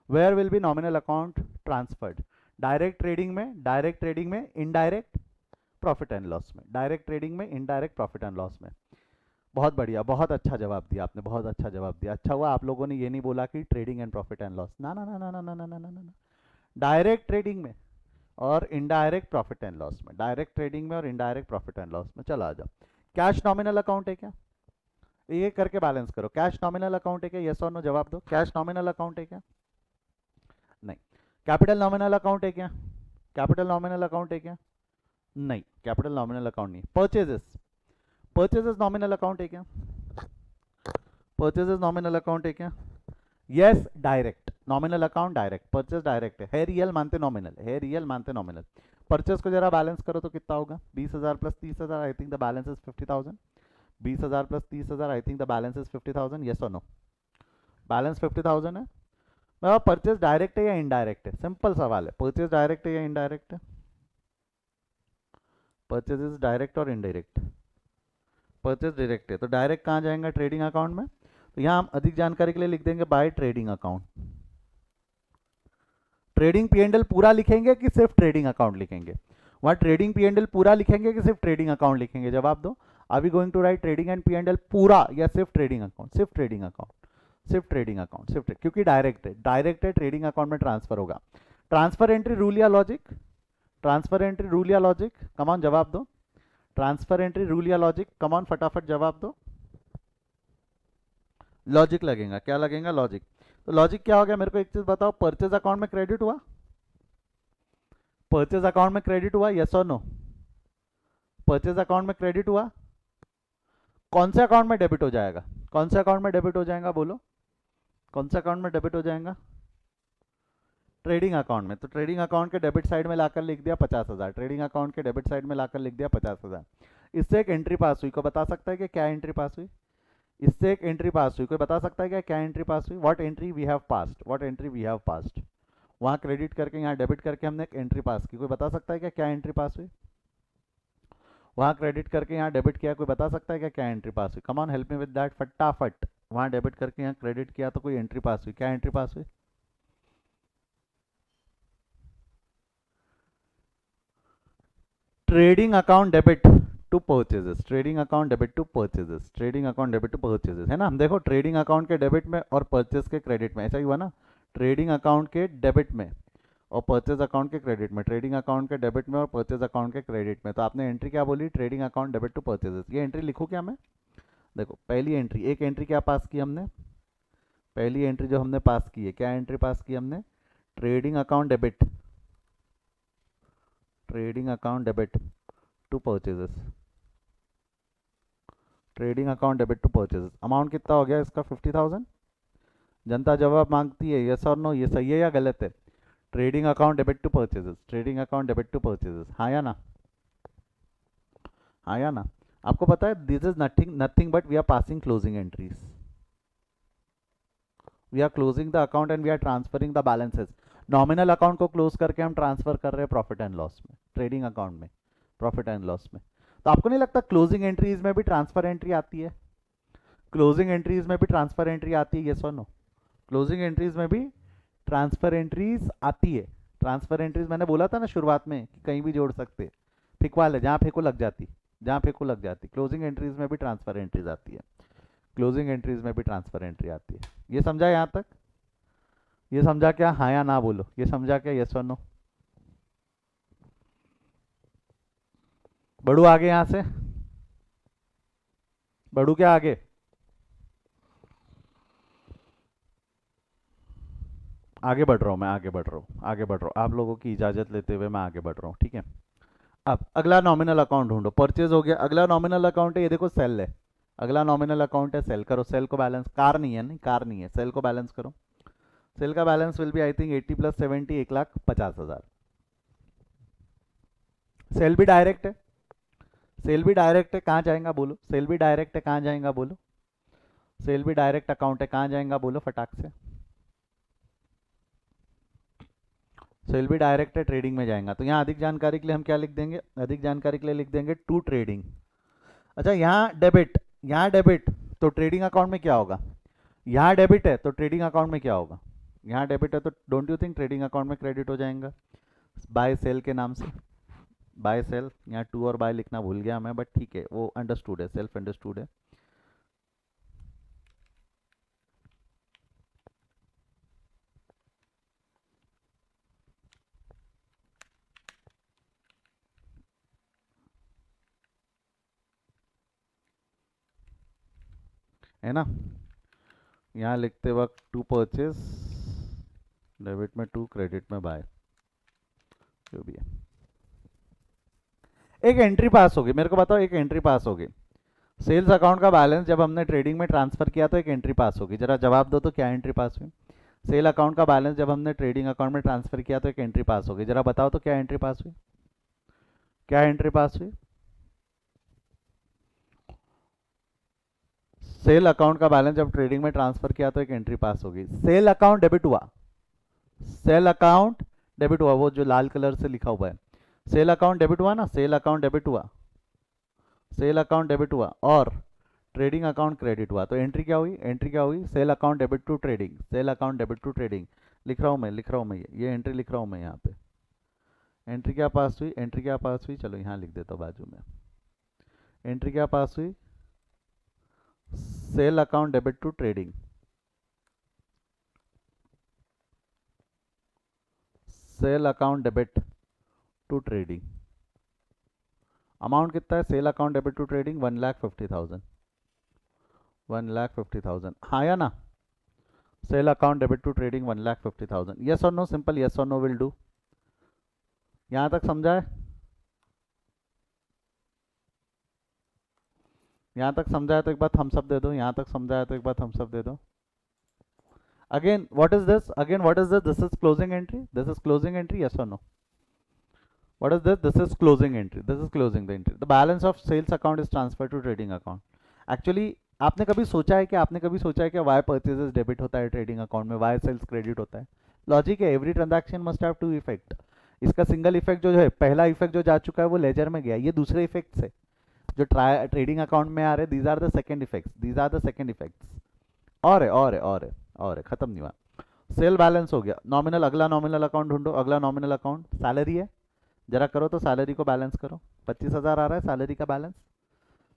Where will be nominal account transferred? Direct trading में, इनडायरेक्ट प्रॉफिट एंड लॉस में, डायरेक्ट ट्रेडिंग में, इनडायरेक्ट प्रॉफिट एंड लॉस में। बहुत बढ़िया, बहुत अच्छा जवाब दिया आपने, बहुत अच्छा जवाब दिया। अच्छा हुआ आप लोगों ने ये नहीं बोला कि trading and profit and loss, ना ना ना ना ना ना ना ना ना ना, डायरेक्ट ट्रेडिंग में और इनडायरेक्ट प्रॉफिट एंड लॉस में, डायरेक्ट ट्रेडिंग में और इनडायरेक्ट प्रॉफिट एंड लॉस में। चलो आ जाओ। कैश नॉमिनल अकाउंट है क्या? ये करके बैलेंस करो। कैश नॉमिनल अकाउंट है क्या? यस और नो जवाब दो। कैश नॉमिनल अकाउंट है क्या? नहीं। कैपिटल नॉमिनल अकाउंट है क्या? कैपिटल नॉमिनल अकाउंट है क्या? नहीं, कैपिटल नॉमिनल अकाउंट नहीं। परचेजेस नॉमिनल अकाउंट है क्या? परचेजेस नॉमिनल अकाउंट है क्या? Yes, direct nominal account, direct purchase direct है रियल मानते नॉमिनल, है रियल मानते नॉमिनल। परचेज को जरा बैलेंस करो तो कितना होगा? 20,000 plus 30,000, I think the balance is 50,000। 20,000 plus 30,000, I think the balance is 50,000। Yes और नो? बैलेंस 50,000 है। मैं परचेज डायरेक्ट है या इनडायरेक्ट है? सिंपल सवाल है, परचेज डायरेक्ट है या इनडायरेक्ट है? परचेज इज डायरेक्ट और इनडायरेक्ट? परचेज डायरेक्ट है तो डायरेक्ट कहाँ जाएगा? ट्रेडिंग अकाउंट में। तो यहाँ हम अधिक जानकारी के लिए लिख देंगे by trading account. Trading P and L पूरा लिखेंगे कि सिर्फ ट्रेडिंग अकाउंट लिखेंगे? वहाँ ट्रेडिंग पी एंड एल पूरा लिखेंगे कि सिर्फ ट्रेडिंग अकाउंट लिखेंगे? जवाब दो। Are we going to write trading and P and L पूरा या सिर्फ ट्रेडिंग अकाउंट? सिर्फ ट्रेडिंग अकाउंट, सिर्फ ट्रेडिंग अकाउंट, सिर्फ क्योंकि डायरेक्ट है, डायरेक्ट है, ट्रेडिंग अकाउंट में ट्रांसफर होगा। ट्रांसफर एंट्री रूल या लॉजिक? ट्रांसफर एंट्री रूल या लॉजिक? कमान जवाब दो। ट्रांसफर एंट्री रूल या लॉजिक? कमान फटाफट जवाब दो। लॉजिक लगेगा। क्या लगेगा? लॉजिक। तो लॉजिक क्या हो गया? मेरे को एक चीज बताओ, परचेज अकाउंट में क्रेडिट हुआ? परचेज अकाउंट में क्रेडिट हुआ? यस और नो? परचेज अकाउंट में क्रेडिट हुआ? कौन से अकाउंट में डेबिट हो जाएगा? कौन से अकाउंट में डेबिट हो जाएगा? बोलो, कौन से अकाउंट में डेबिट हो जाएगा? ट्रेडिंग अकाउंट में। तो ट्रेडिंग अकाउंट के डेबिट साइड में लाकर लिख दिया 50,000, ट्रेडिंग अकाउंट के डेबिट साइड में लाकर लिख दिया 50,000। इससे एक एंट्री पास हुई, को बता सकता है कि क्या एंट्री पास हुई? इससे एक एंट्री पास हुई, कोई बता सकता है क्या एंट्री पास हुई? What entry we have passed? What entry we have passed? वहाँ क्रेडिट करके यहाँ डेबिट करके हमने एक एंट्री पास की, कोई बता सकता है क्या एंट्री पास हुई? वहाँ क्रेडिट करके यहाँ डेबिट किया, कोई बता सकता है क्या एंट्री पास हुई? कम on help me with that फटाफट। वहाँ डेबिट करके यहाँ क्रेडिट किया तो कोई एंट्री पास हुई, क्या एंट्री पास हुई? Trading account debit to purchases, trading account debit to purchases, trading account debit to purchases, है ना? हम देखो ट्रेडिंग अकाउंट के डेबिट में और परचेज के क्रेडिट में, ऐसा ही हुआ ना? ट्रेडिंग अकाउंट के डेबिट में और परचेज अकाउंट के क्रेडिट में, ट्रेडिंग अकाउंट के डेबिट में और परचेज अकाउंट के क्रेडिट में। तो आपने एंट्री क्या बोली? Trading account debit to purchases. ये एंट्री लिखूँ क्या मैं? देखो पहली एंट्री, एक एंट्री क्या पास की हमने? पहली एंट्री जो हमने पास की है, क्या एंट्री पास की हमने? Trading account debit, trading account debit to purchases, trading account debit to purchases. Amount कितना हो गया इसका? 50,000। जनता जवाब मांगती है यस और नो, ये सही है या गलत है? Trading account debit to purchases, trading account debit to purchases, हाँ या ना? हाँ या ना? आपको पता है this is nothing nothing but we are passing closing entries, we are closing the account and we are transferring the balances. Nominal account को क्लोज करके हम ट्रांसफर कर रहे हैं प्रॉफिट एंड लॉस में, ट्रेडिंग अकाउंट में, प्रॉफिट एंड लॉस में। तो आपको नहीं लगता क्लोजिंग एंट्रीज में भी ट्रांसफर एंट्री आती है? क्लोजिंग एंट्रीज में भी ट्रांसफर एंट्री आती है, यस और नो? क्लोजिंग एंट्रीज में भी ट्रांसफर एंट्रीज आती है। ट्रांसफर एंट्रीज मैंने बोला था ना शुरुआत में कि कहीं भी जोड़ सकते, फिकवा ले, जहाँ फेंको लग जाती, जहाँ फेंको लग जाती। क्लोजिंग एंट्रीज में भी ट्रांसफर एंट्रीज आती है, क्लोजिंग एंट्रीज में भी ट्रांसफर एंट्री आती है। ये समझा यहाँ तक? ये समझा क्या? हाँ या ना बोलो, ये समझा क्या? यस और नो? बढ़ू आगे, यहाँ से बढ़ू क्या आगे? आगे बढ़ रहा हूँ मैं, आगे बढ़ रहा हूँ, आगे बढ़ रहा हूँ, आप लोगों की इजाजत लेते हुए मैं आगे बढ़ रहा हूँ, ठीक है? अब अगला नॉमिनल अकाउंट ढूंढो। परचेज हो गया, अगला नॉमिनल अकाउंट है, ये देखो सेल है, अगला नॉमिनल अकाउंट है सेल। करो सेल को बैलेंस, कार नहीं है, नहीं कार नहीं है, सेल को बैलेंस करो। सेल का balance will be I think 80 plus 70, 1,50,000। Sale भी डायरेक्ट है, सेल भी डायरेक्ट है, कहाँ जाएगा बोलो? सेल भी डायरेक्ट है, कहाँ जाएगा बोलो? सेल भी डायरेक्ट अकाउंट है, कहाँ जाएगा बोलो फटाक से? सेल भी डायरेक्ट है, ट्रेडिंग में जाएगा। तो यहाँ अधिक जानकारी के लिए हम क्या लिख देंगे? अधिक जानकारी के लिए लिख देंगे टू ट्रेडिंग। अच्छा यहाँ डेबिट, यहाँ डेबिट, तो ट्रेडिंग अकाउंट में क्या होगा? यहाँ डेबिट है तो ट्रेडिंग अकाउंट में क्या होगा? यहाँ डेबिट है तो don't you think trading account में क्रेडिट हो जाएगा? बाय सेल के नाम से, बाय सेल, यहाँ टू और बाय लिखना भूल गया मैं, बट ठीक है वो अंडरस्टूड है, सेल्फ अंडरस्टूड है। है ना, यहाँ लिखते वक्त टू परचेज, डेबिट में टू, क्रेडिट में बाय, जो भी है। एक एंट्री पास होगी, मेरे को बताओ एक एंट्री पास होगी, सेल्स अकाउंट का बैलेंस जब हमने ट्रेडिंग में ट्रांसफर किया तो एक एंट्री पास होगी, जरा जवाब दो तो क्या एंट्री पास हुई? सेल अकाउंट का बैलेंस जब हमने ट्रेडिंग अकाउंट में ट्रांसफर किया तो एक एंट्री पास होगी, जरा बताओ तो क्या एंट्री पास हुई? क्या एंट्री पास हुई? सेल अकाउंट का बैलेंस जब ट्रेडिंग में ट्रांसफर किया तो एक एंट्री पास होगी। सेल अकाउंट डेबिट हुआ, सेल अकाउंट डेबिट हुआ, वो जो लाल कलर से लिखा हुआ है, सेल अकाउंट डेबिट हुआ ना, सेल अकाउंट डेबिट हुआ, सेल अकाउंट डेबिट हुआ और ट्रेडिंग अकाउंट क्रेडिट हुआ, तो एंट्री क्या हुई? एंट्री क्या हुई? Sale account debit to trading, sale account debit to trading. लिख रहा हूँ मैं, लिख रहा हूँ मैं, ये एंट्री लिख रहा हूँ मैं यहाँ पे। एंट्री क्या पास हुई? एंट्री क्या पास हुई? चलो यहाँ लिख देता हूँ बाजू में, एंट्री क्या पास हुई? Sale account debit to trading, sale account debit to trading. Amount कितना है sale account debit to trading? 1,50,000, 1,50,000, हाँ या ना? Sale account debit to trading 1,50,000, yes और नो? सिंपल यस और नो विल डू। यहां तक समझा है? यहां तक समझा है तो एक बार थम्स अप दे दो, यहां तक समझा है तो एक बार थम्स अप दे दो। Again what is this? Again what is this? This is closing entry, this is closing entry, yes और no? What is this? This is closing entry. This is closing the entry. The balance of sales account is transferred to trading account. Actually, आपने कभी सोचा है कि Y purchases debit होता है trading account में, why sales credit होता है? लॉजिक है, every transaction must have two effect. इसका सिंगल इफेक्ट जो है, पहला इफेक्ट जो जा चुका है वो लेजर में गया, ये दूसरे इफेक्ट्स है जो ट्रेडिंग अकाउंट में आ रहे, these are the second effects, these are the second effects. और है, खत्म नहीं हुआ। सेल बैलेंस हो गया, नॉमिनल, अगला नॉमिनल अकाउंट ढूंढो, अगला नॉमिनल अकाउंट सैलरी है, जरा करो तो सैलरी को बैलेंस करो, 25,000 आ रहा है सैलरी का बैलेंस,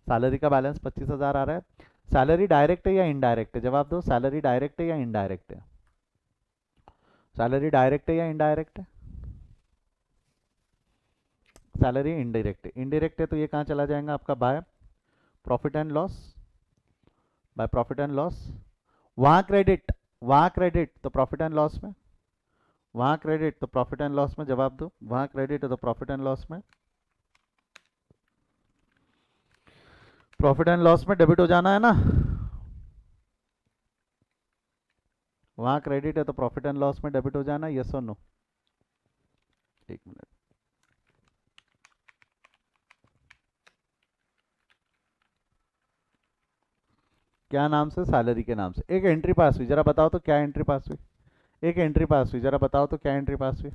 सैलरी का बैलेंस 25,000 आ रहा है। सैलरी डायरेक्ट है या इनडायरेक्ट है? जवाब दो, सैलरी डायरेक्ट है या इनडायरेक्ट है? सैलरी डायरेक्ट है या इनडायरेक्ट है? सैलरी इनडायरेक्ट है, इनडायरेक्ट है तो ये कहाँ चला जाएगा आपका? By profit and loss, by profit and loss. वहाँ क्रेडिट, वहाँ क्रेडिट तो प्रॉफिट एंड लॉस में, वहाँ क्रेडिट तो प्रॉफिट एंड लॉस में, जवाब दो, वहाँ क्रेडिट है तो प्रॉफिट एंड लॉस में, प्रॉफिट एंड लॉस में डेबिट हो जाना है ना, वहाँ क्रेडिट है तो प्रॉफिट एंड लॉस में डेबिट हो जाना, यस और नो? एक मिनट, क्या नाम से? सैलरी के नाम से। एक एंट्री पास हुई, जरा बताओ तो क्या एंट्री पास हुई? एक एंट्री पास हुई, जरा बताओ तो क्या एंट्री पास हुई?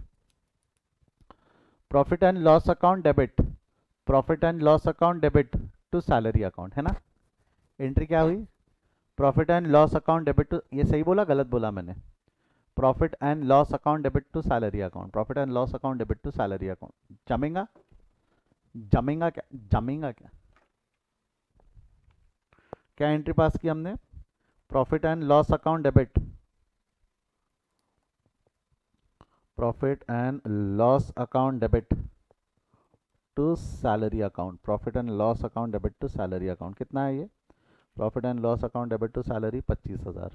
Profit and loss account debit, profit and loss account debit to salary account, है ना? एंट्री क्या हुई? Profit and loss account debit to, ये सही बोला गलत बोला मैंने? Profit and loss account debit to salary account, profit and loss account debit to salary account. जमेगा? जमेगा क्या? जमेगा क्या? क्या एंट्री पास की हमने? Profit and loss account debit, profit and loss account debit to salary account, profit and loss account debit to salary account. कितना है ये? Profit and loss account debit to salary 25,000,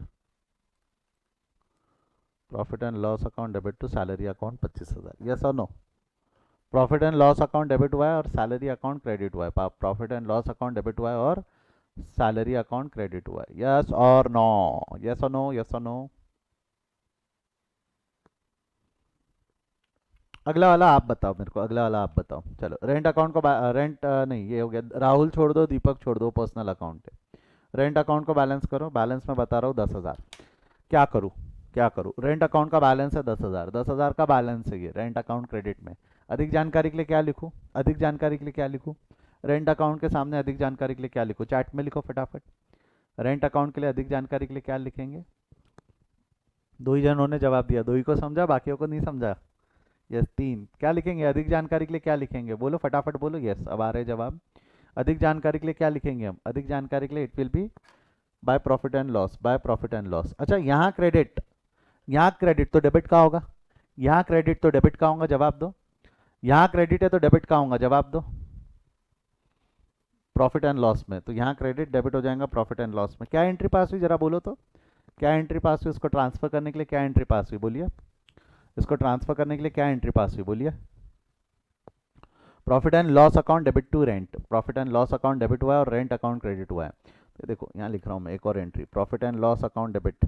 profit and loss account debit to salary account 25,000, yes और no? Profit and loss account debit हुआ है और salary account credit हुआ है, profit and loss account debit हुआ है और सैलरी अकाउंट क्रेडिट हुआ है, यस और नो? यस और नो? यस और नो? अगला वाला आप बताओ मेरे को, अगला वाला आप बताओ। चलो रेंट अकाउंट को रेंट नहीं, ये हो गया, राहुल छोड़ दो, दीपक छोड़ दो, पर्सनल अकाउंट है। रेंट अकाउंट को बैलेंस करो, बैलेंस में बता रहा हूँ 10,000। क्या करूँ, क्या करूँ? रेंट अकाउंट का बैलेंस है 10,000, 10,000 का बैलेंस है ये रेंट अकाउंट क्रेडिट में। अधिक जानकारी के लिए क्या लिखूँ? अधिक जानकारी के लिए क्या लिखूँ? रेंट अकाउंट के सामने अधिक जानकारी के लिए क्या लिखूँ? चैट में लिखो फटाफट। रेंट अकाउंट के लिए अधिक जानकारी के लिए क्या लिखेंगे? दो ही जनों ने जवाब दिया, दो ही को समझा, बाकियों को नहीं समझा? यस 3। क्या लिखेंगे अधिक जानकारी के लिए, क्या लिखेंगे बोलो फटाफट बोलो। यस अब आ रहे जवाब। अधिक जानकारी के लिए क्या लिखेंगे हम, अधिक जानकारी के लिए it will be by profit and loss, by profit and loss. अच्छा यहाँ क्रेडिट, यहाँ क्रेडिट तो डेबिट का होगा, यहाँ क्रेडिट तो डेबिट का होगा, जवाब दो। यहाँ क्रेडिट है तो डेबिट का होगा, जवाब दो। प्रॉफिट एंड लॉस में तो यहाँ क्रेडिट डेबिट हो जाएगा प्रॉफिट एंड लॉस में। क्या एंट्री पास हुई जरा बोलो तो, क्या एंट्री पास हुई, इसको ट्रांसफर करने के लिए क्या एंट्री पास हुई बोलिए, इसको ट्रांसफर करने के लिए क्या एंट्री पास हुई बोलिए। Profit and loss account debit to rent, profit and loss account debit हुआ है और रेंट अकाउंट क्रेडिट हुआ है। तो देखो यहाँ लिख रहा हूँ मैं एक और entry, profit and loss account debit,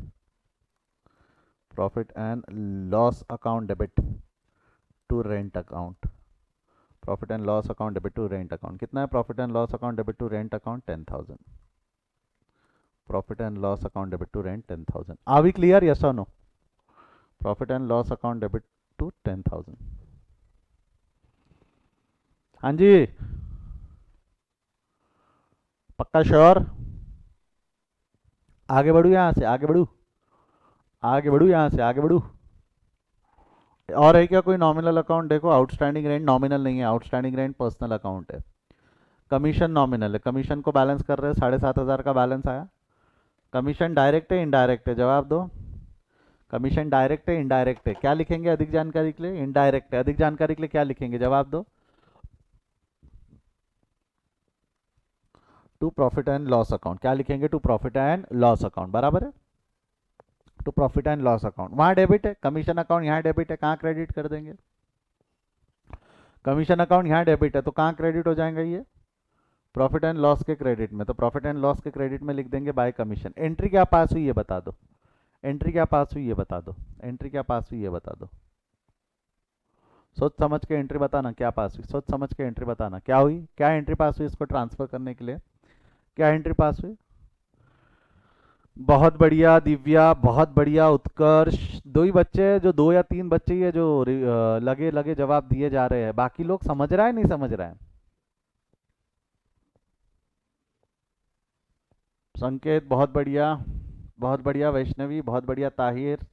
profit and loss account debit to rent account, profit and loss account debit to rent account. कितना है profit and loss account debit to rent account, 10,000। Profit and loss account debit to rent 10,000। Are we clear, yes और no? Profit and loss account debit to 10,000। हाँ जी पक्का sure? आगे बढ़ू, यहाँ से आगे बढ़ू, आगे बढ़ू, यहाँ से आगे बढ़ू। और है क्या कोई नॉमिनल अकाउंट? देखो आउटस्टैंडिंग रेंट नॉमिनल नहीं है, आउटस्टैंडिंग रेंट पर्सनल अकाउंट है। कमीशन नॉमिनल है, कमीशन को बैलेंस कर रहे हैं, 7,500 का बैलेंस आया। कमीशन डायरेक्ट है इनडायरेक्ट है, जवाब दो। कमीशन डायरेक्ट है इनडायरेक्ट है, क्या लिखेंगे अधिक जानकारी के लिए, इनडायरेक्ट है। अधिक जानकारी के लिए क्या लिखेंगे, जवाब दो। To profit and loss account, क्या लिखेंगे, to profit and loss account, बराबर है। To profit and loss account, वहां डेबिट है, कमीशन अकाउंट यहाँ डेबिट है, कहाँ क्रेडिट कर देंगे। कमीशन अकाउंट यहाँ डेबिट है तो कहाँ क्रेडिट हो जाएगा ये, प्रॉफिट एंड लॉस के क्रेडिट में। तो प्रॉफिट एंड लॉस के क्रेडिट में लिख देंगे बाय कमीशन। एंट्री क्या पास हुई ये बता दो, एंट्री क्या पास हुई ये बता दो, एंट्री क्या पास हुई ये बता दो। सोच समझ के एंट्री बताना क्या पास हुई, सोच समझ के एंट्री बताना क्या हुई, क्या एंट्री पास हुई इसको ट्रांसफर करने के लिए, क्या एंट्री पास हुई। बहुत बढ़िया दिव्या, बहुत बढ़िया उत्कर्ष। दो ही बच्चे हैं जो, 2 या 3 बच्चे ही है जो लगे लगे जवाब दिए जा रहे हैं, बाकी लोग समझ रहा है नहीं समझ रहा है। संकेत बहुत बढ़िया, बहुत बढ़िया वैष्णवी, बहुत बढ़िया ताहिर।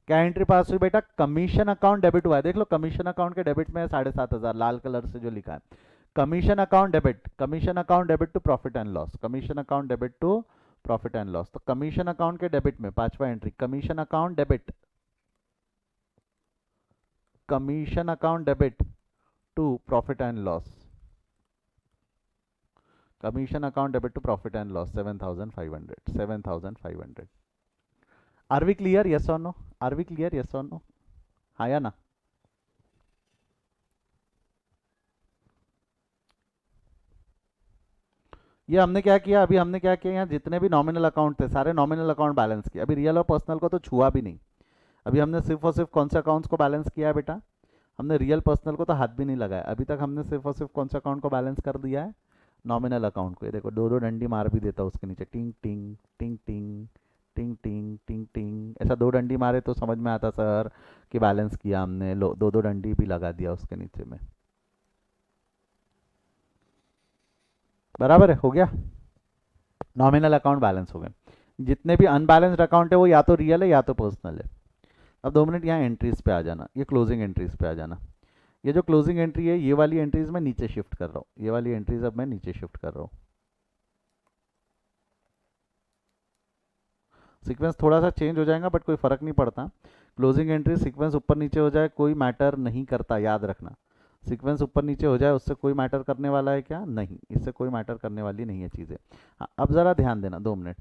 क्या एंट्री पास हुई बेटा, कमीशन अकाउंट डेबिट हुआ है, देख लो कमीशन अकाउंट के डेबिट में 7,500 लाल कलर से जो लिखा है। Commission account debit, commission account debit to profit and loss, commission account debit to profit and loss. तो कमीशन अकाउंट के डेबिट में पांचवा entry, commission account debit, commission account debit to profit and loss, commission account debit to profit and loss 7,500, 7,500। Are we clear, yes और no? Are we clear, yes और no? हाँ या ना? ये हमने क्या किया, अभी हमने क्या किया, यहाँ जितने भी नॉमिनल अकाउंट थे सारे नॉमिनल अकाउंट बैलेंस किया। अभी रियल और पर्सनल को तो छुआ भी नहीं। अभी हमने सिर्फ और सिर्फ कौन से अकाउंट्स को बैलेंस किया है बेटा, हमने रियल पर्सनल को तो हाथ भी नहीं लगाया अभी तक। हमने सिर्फ और सिर्फ कौन से अकाउंट को बैलेंस कर दिया है, नॉमिनल अकाउंट को। ये देखो दो दो डंडी मार भी देता हूँ उसके नीचे, टिंग टिंग टिंग टिंग टिंग टिंग टिंग टिंग, ऐसा 2 डंडी मारे तो समझ में आता सर कि बैलेंस किया हमने। लो 2 डंडी भी लगा दिया उसके नीचे में, बराबर है, हो गया। नॉमिनल अकाउंट बैलेंस हो गए। जितने भी अनबैलेंस्ड अकाउंट है वो या तो रियल है या तो पर्सनल है। अब 2 मिनट यहाँ एंट्रीज पे आ जाना, ये क्लोजिंग एंट्रीज पे आ जाना। ये जो क्लोजिंग एंट्री है ये वाली एंट्रीज मैं नीचे शिफ्ट कर रहा हूँ, ये वाली एंट्रीज अब मैं नीचे शिफ्ट कर रहा हूँ। सीक्वेंस थोड़ा सा चेंज हो जाएगा बट कोई फर्क नहीं पड़ता। क्लोजिंग एंट्री सीक्वेंस ऊपर नीचे हो जाए कोई मैटर नहीं करता, याद रखना। सीक्वेंस ऊपर नीचे हो जाए उससे कोई मैटर करने वाला है क्या, नहीं, इससे कोई मैटर करने वाली नहीं है चीज़ें। हाँ अब ज़रा ध्यान देना 2 मिनट।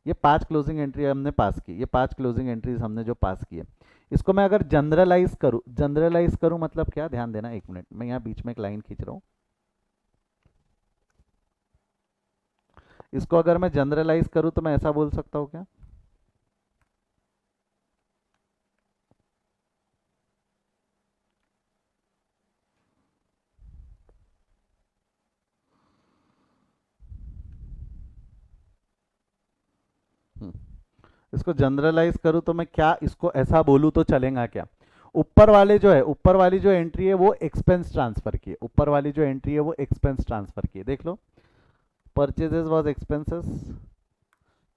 ये 5 क्लोजिंग एंट्री हमने पास की, ये 5 क्लोजिंग एंट्रीज हमने जो पास की है, इसको मैं अगर जनरलाइज करूँ मतलब क्या, ध्यान देना 1 मिनट, मैं यहाँ बीच में एक लाइन खींच रहा हूँ। इसको अगर मैं जनरलाइज करूँ तो मैं ऐसा बोल सकता हूँ क्या, इसको जनरलाइज करूँ तो मैं क्या इसको ऐसा बोलूँ तो चलेगा क्या। ऊपर वाले जो है, ऊपर वाली जो एंट्री है वो एक्सपेंस ट्रांसफर की है, ऊपर वाली जो एंट्री है वो एक्सपेंस ट्रांसफर की है, देख लो। Purchases was expenses,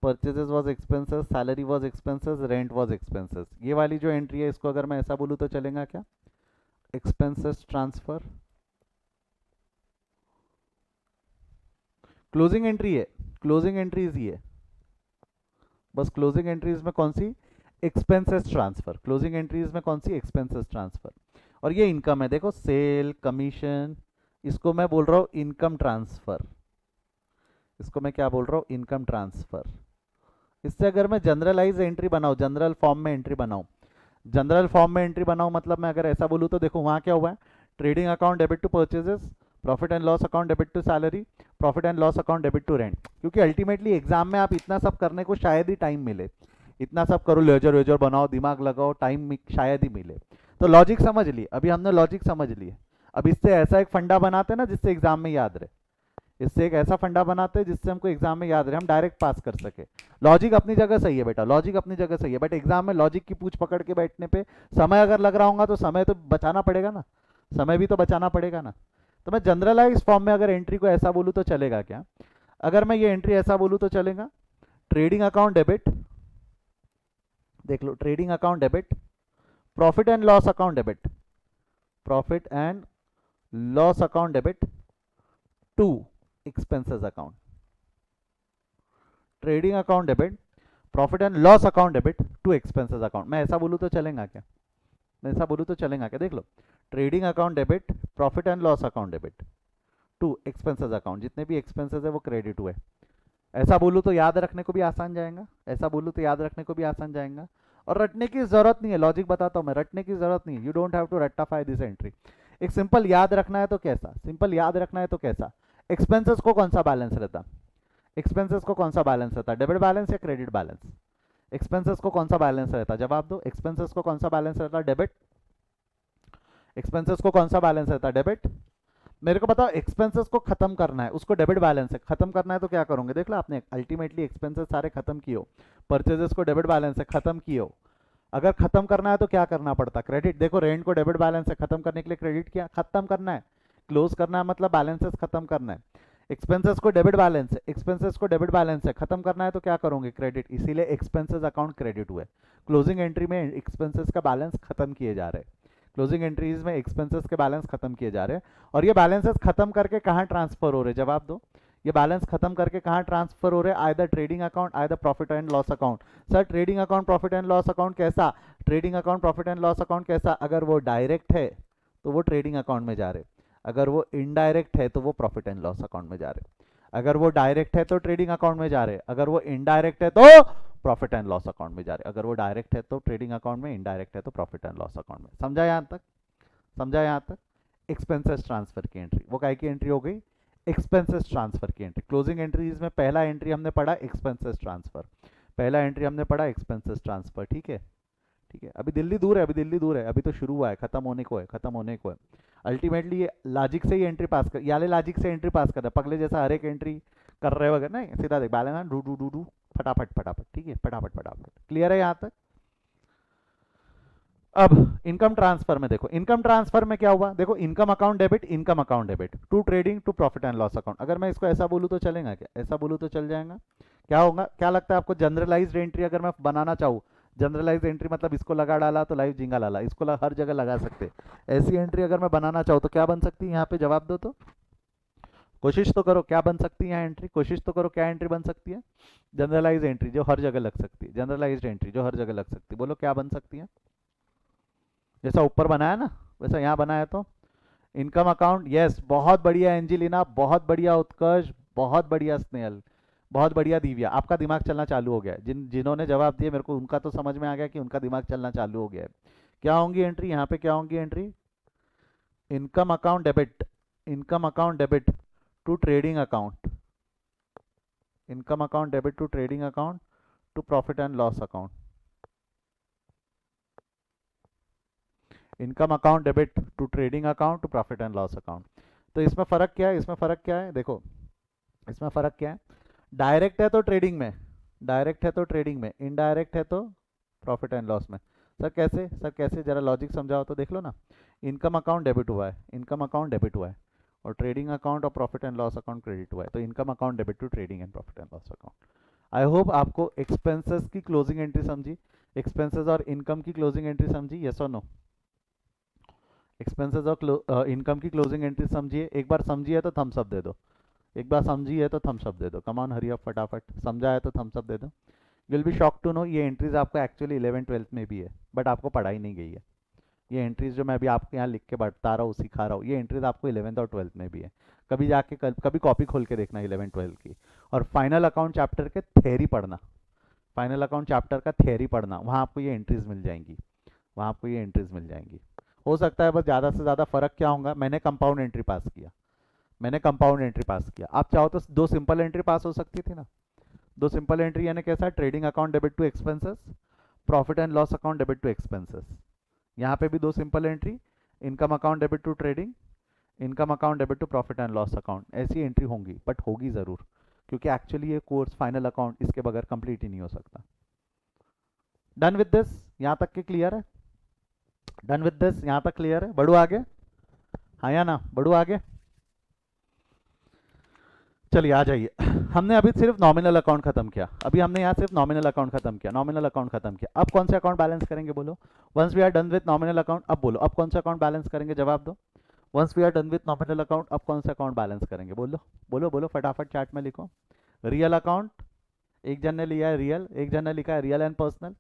purchases was expenses, salary was expenses, rent was expenses. ये वाली जो एंट्री है इसको अगर मैं ऐसा बोलूँ तो चलेगा क्या? Expenses transfer. क्लोजिंग एंट्री है, क्लोजिंग एंट्रीज ही है, बस क्लोजिंग एंट्रीज में कौन सी? Expenses transfer. क्लोजिंग एंट्रीज में कौन सी? Expenses transfer. और ये इनकम है, देखो सेल, कमीशन, इसको मैं बोल रहा हूँ इनकम ट्रांसफर। इसको मैं क्या बोल रहा हूँ? Income transfer. इससे अगर मैं जनरलाइज एंट्री बनाऊँ, जनरल फॉर्म में एंट्री बनाऊँ, जनरल फॉर्म में एंट्री बनाऊँ मतलब मैं अगर ऐसा बोलूँ तो देखो वहाँ क्या हुआ है? Trading account debit to purchases, profit and loss account debit to salary, profit and loss account debit to rent. क्योंकि अल्टीमेटली एग्जाम में आप इतना सब करने को शायद ही टाइम मिले, इतना सब करो, लेजर वेजर बनाओ, दिमाग लगाओ, टाइम शायद ही मिले। तो लॉजिक समझ लिए, अभी हमने लॉजिक समझ लिए। अब इससे ऐसा एक फंडा बनाते हैं ना जिससे एग्जाम में याद रहे, इससे एक ऐसा फंडा बनाते हैं जिससे हमको एग्जाम में याद रहे, हम डायरेक्ट पास कर सके। लॉजिक अपनी जगह सही है बेटा, लॉजिक अपनी जगह सही है, बट एग्जाम में लॉजिक की पूछ पकड़ के बैठने पे समय अगर लग रहा होगा तो समय तो बचाना पड़ेगा ना, समय भी तो बचाना पड़ेगा ना। तो मैं जनरलाइज फॉर्म में अगर एंट्री को ऐसा बोलूँ तो चलेगा क्या? अगर मैं ये एंट्री ऐसा बोलूँ तो चलेगा, ट्रेडिंग अकाउंट डेबिट, देख लो, trading account debit, profit and loss account debit, profit and loss account debit to expenses account, trading account debit, profit and loss account debit to expenses account. मैं ऐसा बोलूँ तो चलेगा क्या? मैं ऐसा बोलूँ तो चलेगा क्या? देख लो, trading account debit, profit and loss account debit to expenses account, जितने भी एक्सपेंसेस है वो क्रेडिट हुए। ऐसा बोलूँ तो याद रखने को भी आसान जाएगा, ऐसा बोलूँ तो याद रखने को भी आसान जाएगा। और रटने की जरूरत नहीं है, लॉजिक बताता हूँ मैं, रटने की जरूरत नहीं है, यू डोंट हैव टू रट्टाफाई दिस एंट्री। एक सिंपल याद रखना है तो कैसा? सिंपल याद रखना है तो कैसा? एक्सपेंसेस को कौन सा बैलेंस रहता? एक्सपेंसेस को कौन सा बैलेंस रहता? डेबिट बैलेंस या क्रेडिट बैलेंस? एक्सपेंसेस को कौन सा बैलेंस रहता? जवाब दो। एक्सपेंसेस को कौन सा बैलेंस रहता? डेबिट। एक्सपेंसेस को कौन सा बैलेंस रहता? डेबिट। मेरे को बताओ, एक्सपेंसेस को खत्म करना है, उसको डेबिट बैलेंस से खत्म करना है तो क्या करोगे? देख लो, आपने अल्टीमेटली एक्सपेंसेस सारे खत्म किए हो, परचेजेस को डेबिट बैलेंस से खत्म किए हो। अगर खत्म करना है तो क्या करना पड़ता? क्रेडिट। देखो, रेंट को डेबिट बैलेंस से खत्म करने के लिए क्रेडिट किया, खत्म करना है, क्लोज करना है, मतलब बैलेंसेस खत्म करना है। एक्सपेंसेस को डेबिट बैलेंस से, एक्सपेंसेस को डेबिट बैलेंस से खत्म करना है तो क्या करोगे? क्रेडिट। इसीलिए एक्सपेंसेस अकाउंट क्रेडिट हुए। क्लोजिंग एंट्री में एक्सपेंसेस का बैलेंस खत्म किए जा रहे हैं, क्लोजिंग एंट्रीज में एक्सपेंसेस के बैलेंस खत्म किए जा रहे हैं। और ये बैलेंसेस खत्म करके कहाँ ट्रांसफर हो रहे हैं? जवाब दो। ये बैलेंस खत्म करके कहाँ ट्रांसफर हो रहे हैं? Either trading account, either profit and loss account. Sir trading account profit and loss account कैसा? Trading account profit and loss account कैसा? अगर वो डायरेक्ट है तो वो ट्रेडिंग अकाउंट में जा रहे, अगर वो इनडायरेक्ट है तो वो प्रॉफिट एंड लॉस अकाउंट में जा रहे। अगर वो डायरेक्ट है तो ट्रेडिंग अकाउंट में जा रहे, अगर वो इनडायरेक्ट है तो प्रॉफिट एंड लॉस अकाउंट में जा रहे। अगर वो डायरेक्ट है तो ट्रेडिंग अकाउंट में, इनडायरेक्ट है तो प्रॉफिट एंड लॉस अकाउंट में। समझा यहाँ तक? समझा यहाँ तक? एक्सपेंसेस ट्रांसफर की एंट्री, वो काय की एंट्री हो गई? एक्सपेंसेस ट्रांसफर की एंट्री। क्लोजिंग एंट्रीज में पहला एंट्री हमने पढ़ा एक्सपेंसेस ट्रांसफर, पहला एंट्री हमने पढ़ा एक्सपेंसेस ट्रांसफर। ठीक है, ठीक है। अभी दिल्ली दूर है, अभी दिल्ली दूर है, अभी तो शुरू हुआ है, खत्म होने को है, खत्म होने को है। अल्टीमेटली ये लॉजिक से ही एंट्री पास कर, याले लॉजिक से एंट्री पास कर रहा है, पगले जैसा हर एक एंट्री कर रहे वगैरह नहीं, सीधा देख balance do do do do, फटाफट फटाफट। ठीक है, फटाफट फटाफट। क्लियर है यहाँ तक? अब इनकम ट्रांसफर में देखो, इनकम ट्रांसफर में क्या हुआ? देखो, income account debit, income account debit to trading to profit and loss account. अगर मैं इसको ऐसा बोलूँ तो चलेगा क्या? ऐसा बोलूँ तो चल जाएगा? क्या होगा? क्या लगता है आपको? जनरलाइज्ड एंट्री अगर मैं बनाना चाहूँ, जनरलाइज एंट्री मतलब इसको लगा डाला तो लाइव झिंगा लाला, इसको हर जगह लगा सकते। ऐसी एंट्री अगर मैं बनाना चाहूँ तो क्या बन सकती है यहाँ पे? जवाब दो तो, कोशिश तो करो, क्या बन सकती है एंट्री? कोशिश तो करो, क्या एंट्री बन सकती है? जनरलाइज एंट्री जो हर जगह लग सकती है, जनरलाइज्ड एंट्री जो हर जगह लग सकती है, बोलो क्या बन सकती है? जैसा ऊपर बनाया ना वैसा यहाँ बनाया तो इनकम अकाउंट। यस, बहुत बढ़िया एंजिलिना, बहुत बढ़िया उत्कर्ष, बहुत बढ़िया स्नेहल, बहुत बढ़िया दिव्या, आपका दिमाग चलना चालू हो गया है। जिन्होंने जवाब दिए मेरे को उनका तो समझ में आ गया कि उनका दिमाग चलना चालू हो गया है। क्या होंगी एंट्री यहाँ पे? क्या होंगी entry? Income account debit, income account debit to trading account, income account debit to trading account to profit and loss account, income account debit to trading account to profit and loss account. तो इसमें फ़र्क क्या है? इसमें फ़र्क क्या है? देखो, इसमें फ़र्क क्या है? डायरेक्ट है तो ट्रेडिंग में, डायरेक्ट है तो ट्रेडिंग में, इनडायरेक्ट है तो प्रॉफिट एंड लॉस में। सर कैसे? सर कैसे? जरा लॉजिक समझाओ तो। देख लो ना, इनकम अकाउंट डेबिट हुआ है, इनकम अकाउंट डेबिट हुआ है, और ट्रेडिंग अकाउंट और profit and loss account credit हुआ है, तो income account debit to trading and profit and loss account. I hope आपको एक्सपेंसेस की क्लोजिंग एंट्री समझी, एक्सपेंसेस और इनकम की क्लोजिंग एंट्री समझी, यस और नो? एक्सपेंसेस और इनकम की क्लोजिंग एंट्री समझिए, एक बार समझिए तो थम्स अप दे दो, एक बार समझी है तो थम्स अप दे दो, कम ऑन हरी अप फटाफट, समझा है तो थम्स अप दे दो। Will be shock to know ये एंट्रीज आपको एक्चुअली 11th-12th में भी है, बट आपको पढ़ाई नहीं गई है। ये एंट्रीज जो मैं अभी आपको यहाँ लिख के बता रहा हूँ, सिखा रहा हूँ, ये एंट्रीज आपको 11th और 12th में भी है। कभी जाके कभी कॉपी खोल के देखना 11th-12th की, और फाइनल अकाउंट चैप्टर के थ्योरी पढ़ना, फाइनल अकाउंट चैप्टर का थ्योरी पढ़ना, वहाँ आपको ये एंट्रीज मिल जाएंगी, वहाँ आपको ये एंट्रीज मिल जाएंगी। हो सकता है बस ज़्यादा से ज़्यादा फर्क क्या होगा, मैंने कंपाउंड एंट्री पास किया, मैंने कंपाउंड एंट्री पास किया, आप चाहो तो दो सिंपल एंट्री पास हो सकती थी ना। दो सिंपल एंट्री यानी कैसा, trading account debit to expenses, profit and loss account debit to expenses. यहाँ पे भी दो simple entry, income account debit to trading, income account debit to profit and loss account, ऐसी एंट्री होंगी, बट होगी ज़रूर, क्योंकि एक्चुअली ये कोर्स फाइनल अकाउंट इसके बगैर कंप्लीट ही नहीं हो सकता। डन विद दिस, यहाँ तक के क्लियर है? डन विद दिस, यहाँ तक क्लियर है? बढ़ू आगे, हाँ या ना, बढ़ू आगे? चलिए आ जाइए, हमने अभी सिर्फ नॉमिनल अकाउंट खत्म किया, अभी हमने यहाँ सिर्फ नॉमिनल अकाउंट खत्म किया, नॉमिनल अकाउंट खत्म किया। अब कौन से अकाउंट बैलेंस करेंगे बोलो? Once we are done with nominal account, अब बोलो अब कौन सा अकाउंट बैलेंस करेंगे, जवाब दो। Once we are done with nominal account, अब कौन सा अकाउंट बैलेंस करेंगे, बोलो बोलो बोलो फटाफट चैट में लिखो। रियल अकाउंट, एक जन ने लिया है रियल, एक जन ने लिखा है real and personal,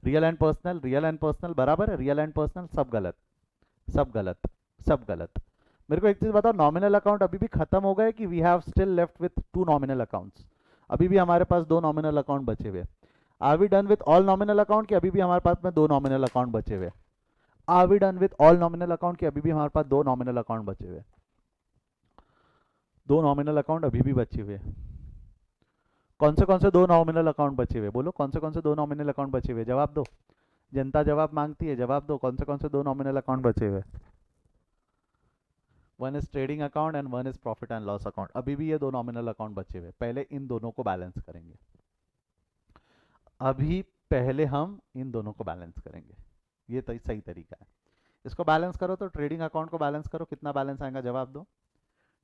real and personal, real and personal बराबर है, रियल एंड पर्सनल सब गलत, सब गलत, सब गलत। मेरे को एक चीज बताओ, नॉमिनल अकाउंट अभी भी खत्म हो गए कि we have still left with two nominal accounts? अभी भी हमारे पास दो नॉमिनल अकाउंट बचे हुए। Are we done with all nominal account, कि अभी भी हमारे पास में दो नॉमिनल अकाउंट बचे हुए? Are we done with all nominal account, कि अभी भी हमारे पास दो नॉमिनल अकाउंट बचे हुए? दो नॉमिनल अकाउंट अभी भी बचे हुए। कौन से दो नॉमिनल अकाउंट बचे हुए, बोलो कौन से दो नॉमिनल अकाउंट बचे हुए, जवाब दो। जनता जवाब मांगती है, जवाब दो, कौन से दो नॉमिनल अकाउंट बचे हुए? One is trading account and one is profit and loss account, अभी भी ये दो नॉमिनल अकाउंट बचे हुए, पहले इन दोनों को बैलेंस करेंगे, अभी पहले हम इन दोनों को बैलेंस करेंगे, ये सही तरीका है। इसको बैलेंस करो तो ट्रेडिंग अकाउंट को बैलेंस करो, कितना बैलेंस आएगा, जवाब दो।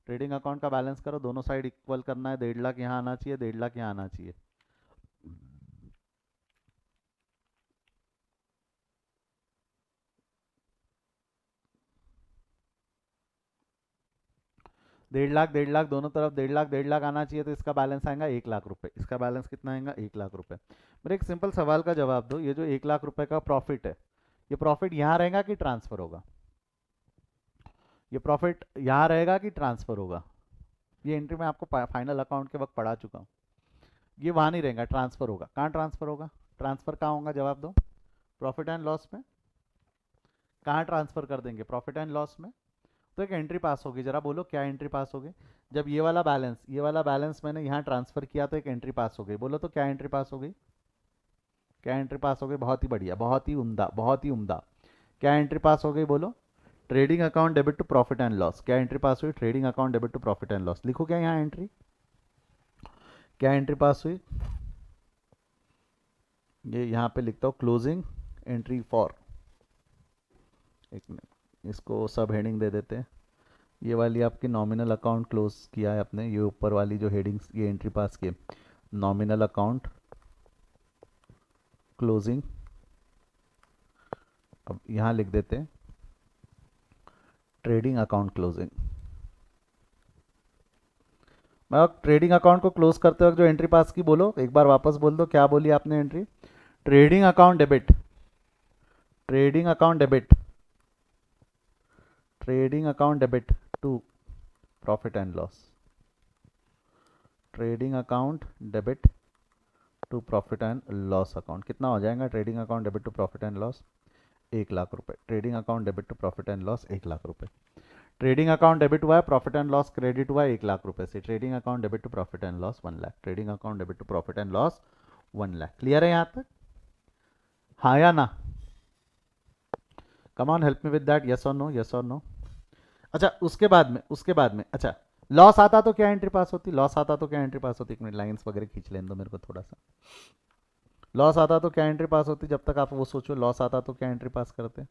ट्रेडिंग अकाउंट का बैलेंस करो, दोनों साइड इक्वल करना है, 1.5 लाख यहाँ आना चाहिए, 1.5 लाख यहाँ आना चाहिए। डेढ़ लाख दोनों तरफ, 1.5 लाख आना चाहिए, तो इसका बैलेंस आएगा 1 लाख रुपए, इसका बैलेंस कितना आएगा, 1 लाख रुपए। मेरे एक सिंपल सवाल का जवाब दो, ये जो 1 लाख रुपए का प्रॉफिट है, ये प्रॉफिट यहाँ रहेगा कि ट्रांसफर होगा? ये प्रॉफिट यहाँ रहेगा कि ट्रांसफर होगा? ये एंट्री मैं आपको फाइनल अकाउंट के वक्त पढ़ा चुका हूँ। ये वहाँ नहीं रहेगा, ट्रांसफर होगा, कहाँ ट्रांसफर होगा, ट्रांसफर कहाँ होगा, जवाब दो। प्रॉफिट एंड लॉस में, कहाँ ट्रांसफर कर देंगे, प्रॉफिट एंड लॉस में। तो एक एंट्री पास होगी, जरा बोलो क्या एंट्री पास होगी? जब ये वाला बैलेंस मैंने यहाँ ट्रांसफर किया तो एक एंट्री पास हो गई, बोलो तो क्या एंट्री पास हो गई, क्या एंट्री पास हो गई? बहुत ही बढ़िया, बहुत ही उम्दा, बहुत ही उम्दा। क्या एंट्री पास हो गई बोलो? Trading account debit to profit and loss, क्या एंट्री पास हुई? Trading account debit to profit and loss, लिखो क्या यहाँ एंट्री, क्या एंट्री पास हुई? ये यहाँ पे लिखता हूँ क्लोजिंग एंट्री फॉर, एक मिनट इसको सब हेडिंग दे देते हैं। ये वाली आपकी नॉमिनल अकाउंट क्लोज किया है आपने, ये ऊपर वाली जो हेडिंग्स, ये एंट्री पास किए, नॉमिनल अकाउंट क्लोजिंग, अब यहाँ लिख देते हैं ट्रेडिंग अकाउंट क्लोजिंग। मैं ट्रेडिंग अकाउंट को क्लोज करते वक्त जो एंट्री पास की, बोलो एक बार वापस बोल दो, क्या बोली आपने entry? Trading account debit, trading account debit, trading account debit to profit and loss, trading account debit to profit and loss account, कितना हो जाएगा trading account debit to profit and loss? 1 lakh रुपए। Trading account debit to profit and loss 1 lakh रुपए। Trading account debit हुआ है, profit and loss credit हुआ है 1 लाख रुपए से, trading account debit to profit and loss 1 lakh, trading account debit to profit and loss 1 lakh. Clear है यहाँ तक, हाँ या ना? Come on help me with that, yes और नो, यस और नो। अच्छा उसके बाद में अच्छा, लॉस आता तो क्या एंट्री पास होती, लॉस आता तो क्या एंट्री पास होती? एक मिनट लाइंस वगैरह खींच लेने दो मेरे को थोड़ा सा। लॉस आता तो क्या एंट्री पास होती, जब तक आप वो सोचो, लॉस आता तो क्या एंट्री पास करते?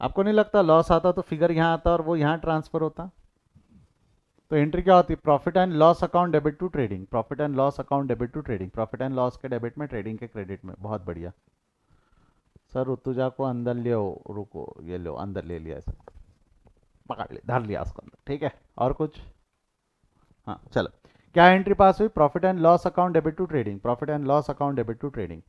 आपको नहीं लगता लॉस आता तो फिगर यहाँ आता और वो यहाँ ट्रांसफर होता? तो एंट्री क्या होती? Profit and loss account debit to trading, profit and loss account debit to trading, profit and loss के डेबिट में, ट्रेडिंग के क्रेडिट में। बहुत बढ़िया सर। ऋतुजा को अंदर ले आओ, रुको, ये लो अंदर ले लिया सर, पकड़ ले, धर लिया उसको अंदर, ठीक है। और कुछ? हाँ चलो, क्या एंट्री पास हुई? Profit and loss account debit to trading, profit and loss account debit to trading.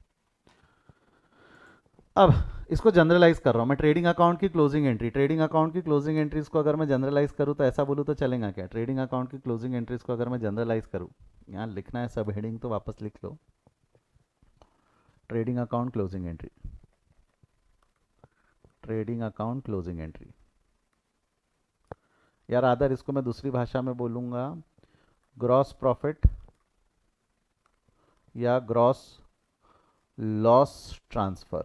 अब इसको जनरलाइज कर रहा हूँ मैं, ट्रेडिंग अकाउंट की क्लोजिंग एंट्री, ट्रेडिंग अकाउंट की क्लोजिंग एंट्रीज को अगर मैं जनरलाइज करूँ तो ऐसा बोलूँ तो चलेगा क्या? ट्रेडिंग अकाउंट की क्लोजिंग एंट्रीज को अगर मैं जनरलाइज करूँ, यहाँ लिखना है सब हेडिंग तो वापस लिख लो, trading account closing entry, trading account closing entry. यार आदर इसको मैं दूसरी भाषा में बोलूँगा, ग्रॉस प्रॉफिट या gross loss transfer,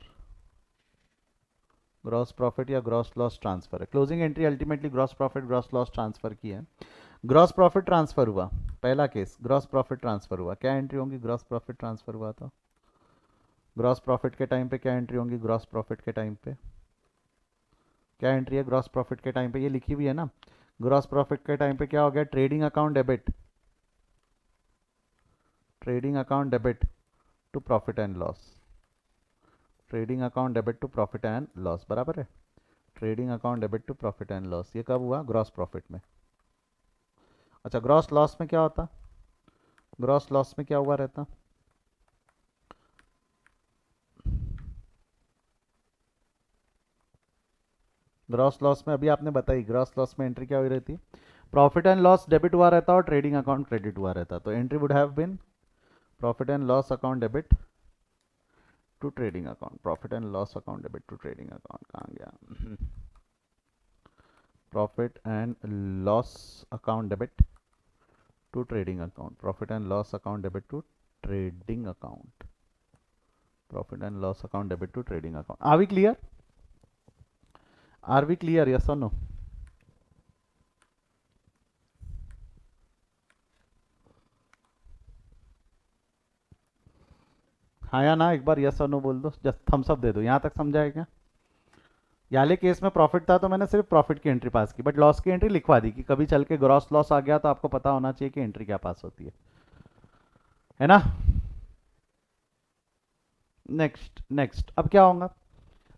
gross profit या ग्रॉस लॉस ट्रांसफर है। Closing entry ultimately gross profit gross loss transfer की है। ग्रॉस प्रॉफिट ट्रांसफर हुआ, पहला केस ग्रॉस प्रॉफिट ट्रांसफर हुआ, क्या एंट्री होंगी? ग्रॉस प्रॉफिट ट्रांसफर हुआ तो ग्रॉस प्रॉफिट के टाइम पे क्या एंट्री होंगी? ग्रॉस प्रॉफिट के टाइम पे क्या एंट्री है? ग्रॉस प्रॉफिट के टाइम पे ये लिखी हुई है ना, ग्रॉस प्रॉफिट के टाइम पे क्या हो गया? Trading account debit, trading account debit to profit and loss, trading account debit to profit and loss, बराबर है। Trading account debit to profit and loss, ये कब हुआ? ग्रॉस प्रॉफिट में। अच्छा ग्रॉस लॉस में क्या होता? ग्रॉस लॉस में क्या हुआ रहता? ग्रॉस लॉस में अभी आपने बताई, ग्रॉस लॉस में एंट्री क्या हुई रहती? प्रॉफिट एंड लॉस डेबिट हुआ रहता और ट्रेडिंग अकाउंट क्रेडिट हुआ रहता, तो entry would have been profit and loss account debit to trading account, profit and loss account debit to trading account, कहाँ गया? Profit and loss account debit to trading account, profit and loss account debit to trading account, profit and loss account debit to trading account. Are we clear? Are we clear? Yes और no? हाँ या ना, एक बार yes और no बोल दो, just Thums up दे दो। यहाँ तक समझा है क्या? याले केस में प्रॉफिट था तो मैंने सिर्फ प्रॉफिट की एंट्री पास की, बट लॉस की एंट्री लिखवा दी कि कभी चल के ग्रॉस लॉस आ गया तो आपको पता होना चाहिए कि एंट्री क्या पास होती है ना? नेक्स्ट नेक्स्ट, अब क्या होगा?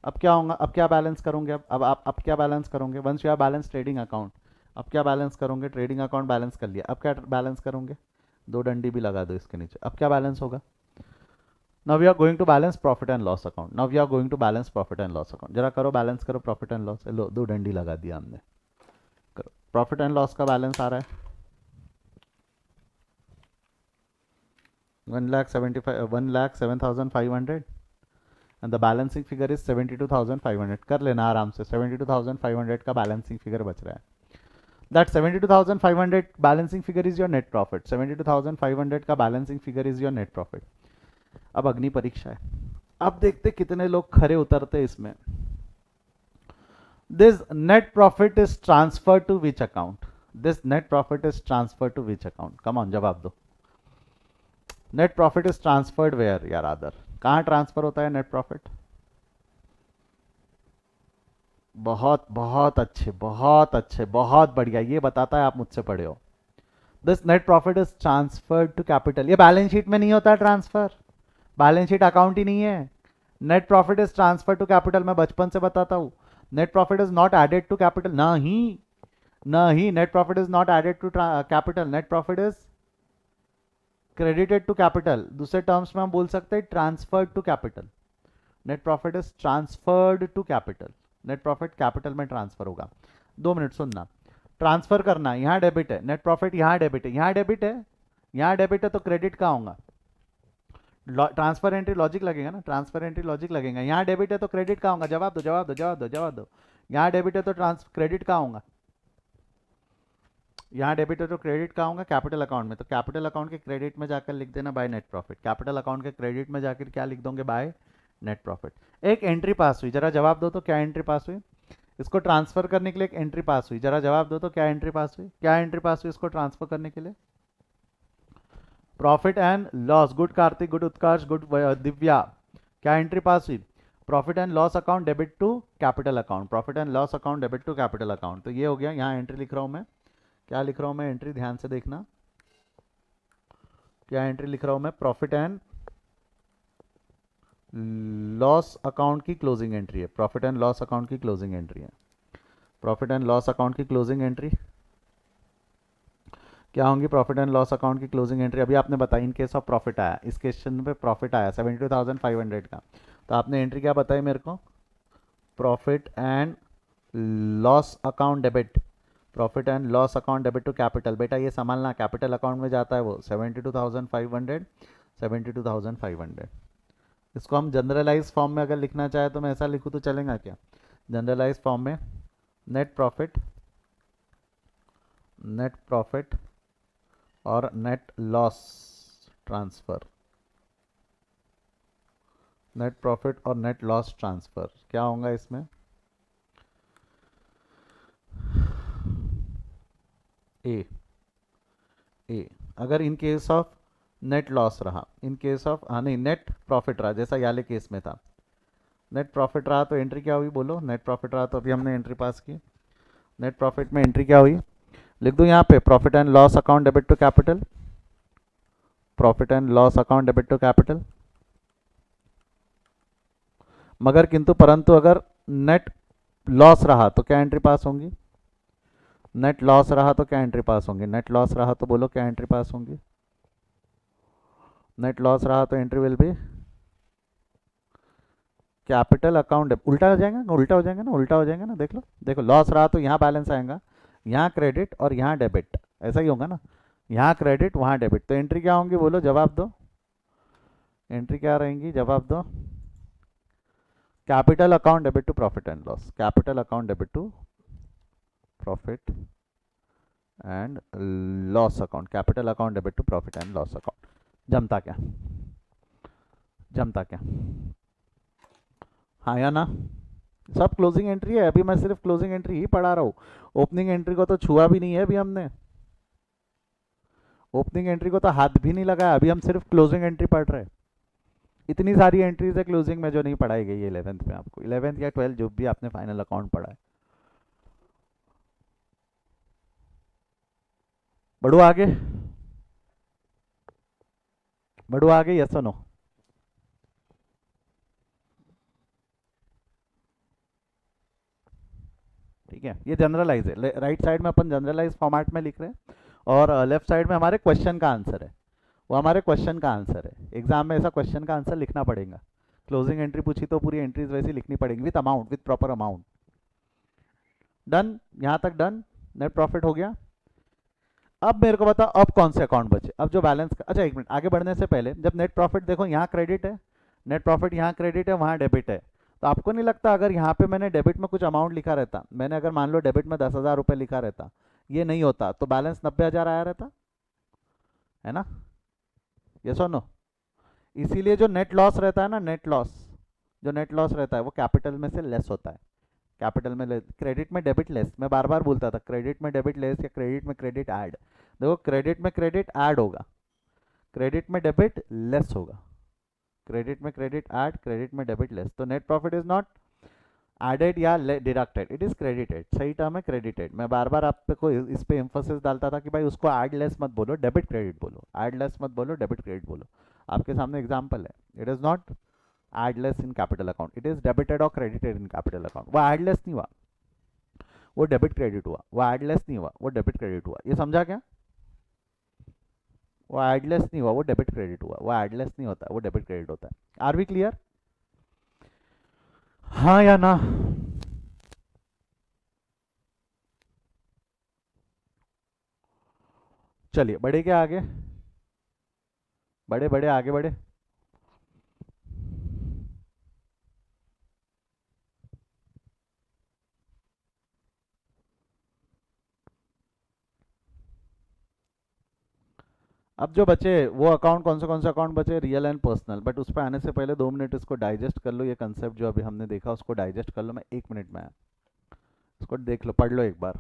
अब क्या होगा? अब क्या बैलेंस करोगे? अब आप क्या बैलेंस करोगे? Once you have balance trading account, अब क्या बैलेंस करोगे? ट्रेडिंग अकाउंट बैलेंस कर लिया, अब क्या बैलेंस करोगे? दो डंडी भी लगा दो इसके नीचे, अब क्या बैलेंस होगा? Now we are going to balance profit and loss account, now we are going to balance profit and loss account. जरा करो बैलेंस करो प्रॉफिट एंड लॉस, लो दो डंडी लगा दिया हमने, करो प्रॉफिट एंड लॉस का बैलेंस आ रहा है 1,07,500 and the balancing figure is 72,500। कर लेना आराम से, 72,500 का बैलेंसिंग फिगर बच रहा है। That 72,500 balancing figure is your net profit, 72,500 का balancing figure is your net profit. अब अग्नि परीक्षा है, अब देखते कितने लोग खरे उतरते इसमें। This net profit is transfer to which account? This net profit is transfer to which account? Come on जवाब दो। Net profit is transferred where यार आदर? कहां ट्रांसफर होता है नेट प्रॉफिट? बहुत बहुत अच्छे, बहुत अच्छे, बहुत बढ़िया, ये बताता है आप मुझसे पढ़े हो। This net profit is transferred to capital, ये बैलेंस शीट में नहीं होता ट्रांसफर, बैलेंस शीट अकाउंट ही नहीं है। Net profit is transfer to capital मैं बचपन से बताता हूं। Net profit is not added to capital, नहीं net profit is not added to capital, net profit is credited to capital. दूसरे टर्म्स में हम बोल सकते हैं transferred to capital. Net profit is transferred to capital, net profit capital में transfer होगा। 2 minute सुनना, ट्रांसफर करना, यहाँ डेबिट है, नेट प्रॉफिट यहाँ डेबिट है, यहाँ डेबिट है, यहाँ डेबिट है तो क्रेडिट कहाँ होगा? ट्रांसफर एंट्री लॉजिक लगेगा ना, ट्रांसफर एंट्री लॉजिक लगेगा। यहाँ डेबिट है तो क्रेडिट कहाँ होगा? जवाब दो जवाब दो जवाब दो जवाब दो। यहाँ डेबिट है तो क्रेडिट कहाँ होगा? यहाँ डेबिट है तो क्रेडिट कहाँ होगा? कैपिटल अकाउंट में, तो कैपिटल अकाउंट के क्रेडिट में जाकर लिख देना by net profit, capital account के क्रेडिट में जाकर क्या लिख दोगे? By net profit. एक एंट्री पास हुई, जरा जवाब दो तो क्या एंट्री पास हुई? इसको ट्रांसफर करने के लिए एक एंट्री पास हुई, जरा जवाब दो तो क्या एंट्री पास हुई? क्या एंट्री पास हुई इसको ट्रांसफर करने के लिए? Profit and loss, good Kartik, good Utkarsh, good Divya, क्या एंट्री पास हुई? Profit and loss account debit to capital account, profit and loss account debit to capital account. तो ये हो गया, यहाँ एंट्री लिख रहा हूँ मैं, क्या लिख रहा हूँ मैं एंट्री, ध्यान से देखना क्या एंट्री लिख रहा हूँ मैं, प्रॉफिट एंड लॉस अकाउंट की क्लोजिंग एंट्री है, प्रॉफिट एंड लॉस अकाउंट की क्लोजिंग एंट्री है, प्रॉफिट एंड लॉस अकाउंट की क्लोजिंग एंट्री क्या होंगी, प्रॉफिट एंड लॉस अकाउंट की क्लोजिंग एंट्री अभी आपने बताई, इन केस ऑफ प्रॉफिट आया, इस क्वेश्चन पे प्रॉफिट आया 72,500 का, तो आपने एंट्री क्या बताई मेरे को, profit and loss account debit, profit and loss account debit to capital, बेटा ये संभालना, कैपिटल अकाउंट में जाता है वो 72,500, 72,500। इसको हम जनरलाइज फॉर्म में अगर लिखना चाहे तो मैं ऐसा लिखूँ तो चलेगा क्या, जनरलाइज फॉर्म में नेट प्रॉफिट और net loss transfer, net profit और नेट लॉस ट्रांसफ़र क्या होगा इसमें, ए अगर in case of net loss रहा, इन केस ऑफ हाँ नहीं नेट प्रॉफिट रहा, जैसा याले केस में था, नेट प्रॉफिट रहा तो एंट्री क्या हुई बोलो, नेट प्रॉफिट रहा तो अभी हमने एंट्री पास की, नेट प्रॉफिट में एंट्री क्या हुई, लिख दूँ यहाँ पे profit and loss account debit to capital, profit and loss account debit to capital, मगर किंतु परंतु अगर नेट लॉस रहा तो क्या एंट्री पास होंगी, नेट लॉस रहा तो क्या एंट्री पास होंगी, नेट लॉस रहा तो बोलो क्या एंट्री पास होंगी, नेट लॉस रहा तो entry will B capital account, उल्टा हो जाएगा ना, उल्टा हो जाएगा ना, उल्टा हो जाएगा ना, देख लो देखो, लॉस रहा तो यहाँ बैलेंस आएगा, यहाँ क्रेडिट और यहाँ डेबिट, ऐसा ही होगा ना, यहाँ क्रेडिट वहाँ डेबिट, तो एंट्री क्या होंगी बोलो, जवाब दो, एंट्री क्या रहेंगी, जवाब दो, capital account debit to profit and loss, capital account debit to profit and loss account, capital account debit to profit and loss account, जमता क्या, जमता क्या, हाँ या ना, सब क्लोजिंग एंट्री है, अभी मैं सिर्फ क्लोजिंग एंट्री ही पढ़ा रहा हूँ, ओपनिंग एंट्री को तो छुआ भी नहीं है अभी हमने, ओपनिंग एंट्री को तो हाथ भी नहीं लगाया, अभी हम सिर्फ क्लोजिंग एंट्री पढ़ रहे हैं, इतनी सारी एंट्रीज है क्लोजिंग में जो नहीं पढ़ाई गई है 11th में, आपको 11th या 12th जो भी आपने फाइनल अकाउंट पढ़ा है, बढ़ो आगे, बढ़ो आगे, यस और नो, ठीक है, ये जनरलाइज है, राइट साइड में अपन जनरलाइज फॉर्मेट में लिख रहे हैं, और लेफ्ट साइड में हमारे क्वेश्चन का आंसर है, वो हमारे क्वेश्चन का आंसर है, एग्जाम में ऐसा क्वेश्चन का आंसर लिखना पड़ेगा, क्लोजिंग एंट्री पूछी तो पूरी एंट्रीज वैसी लिखनी पड़ेंगी with amount, with proper amount, done, यहाँ तक डन, नेट प्रॉफिट हो गया, अब मेरे को बता अब कौन से अकाउंट बचे, अब जो बैलेंस, अच्छा एक मिनट आगे बढ़ने से पहले, जब नेट प्रॉफिट देखो यहाँ क्रेडिट है, नेट प्रॉफिट यहाँ क्रेडिट है वहाँ डेबिट है, तो आपको नहीं लगता अगर यहाँ पे मैंने डेबिट में कुछ अमाउंट लिखा रहता, मैंने अगर मान लो डेबिट में 10,000 रुपये लिखा रहता, ये नहीं होता तो बैलेंस 90,000 आया रहता, है ना, ये सुनो, इसीलिए जो नेट लॉस रहता है ना, नेट लॉस, जो नेट लॉस रहता है वो कैपिटल में से लेस होता है, कैपिटल में लेस, क्रेडिट में डेबिट लेस, मैं बार बार बोलता था क्रेडिट में डेबिट लेस या क्रेडिट में क्रेडिट ऐड, देखो क्रेडिट में क्रेडिट ऐड होगा, क्रेडिट में डेबिट लेस होगा, क्रेडिट में क्रेडिट ऐड, क्रेडिट में डेबिट लेस, तो net profit is not added या डिडक्टेड, इट इज क्रेडिटेड, सही टर्म है क्रेडिटेड, मैं बार बार आपको इस पे एम्फोसिस डालता था कि भाई उसको ऐड लेस मत बोलो, डेबिट क्रेडिट बोलो, ऐड लेस मत बोलो, डेबिट क्रेडिट बोलो, आपके सामने एग्जाम्पल है, it is not add less in capital account, it is debited और क्रेडिटेड इन कैपिटल अकाउंट, वो एडलेस नहीं हुआ, वो डेबिट क्रेडिट हुआ, वो एडलेस नहीं हुआ, वो डेबिट क्रेडिट हुआ, ये समझा क्या, वो एडलेस नहीं हुआ, वो डेबिट क्रेडिट हुआ, वो एडलेस नहीं होता, वो डेबिट क्रेडिट होता है, आर वी क्लियर, हाँ या ना, चलिए बढ़े क्या आगे, बड़े बड़े आगे बढ़े, अब जो बचे वो अकाउंट कौन से अकाउंट बचे, रियल एंड पर्सनल, बट उस पर आने से पहले 2 मिनट इसको डाइजेस्ट कर लो, ये कंसेप्ट जो अभी हमने देखा उसको डाइजेस्ट कर लो, मैं 1 मिनट में आया, इसको देख लो, पढ़ लो एक बार,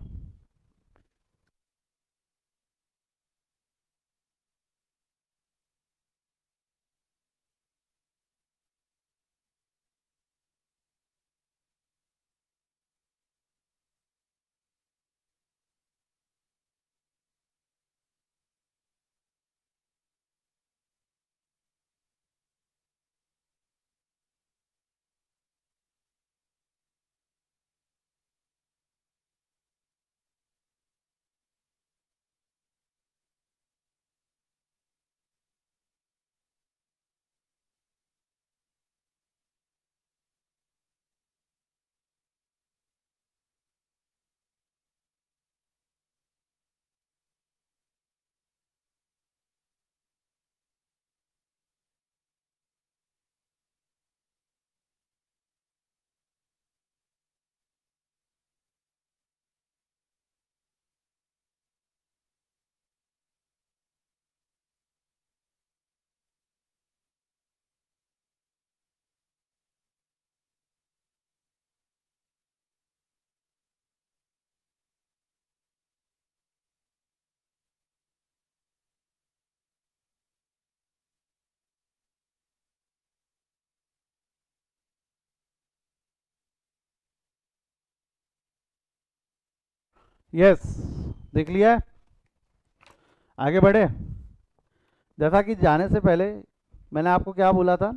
यस, देख लिया है? आगे बढ़े। जैसा कि जाने से पहले मैंने आपको क्या बोला था,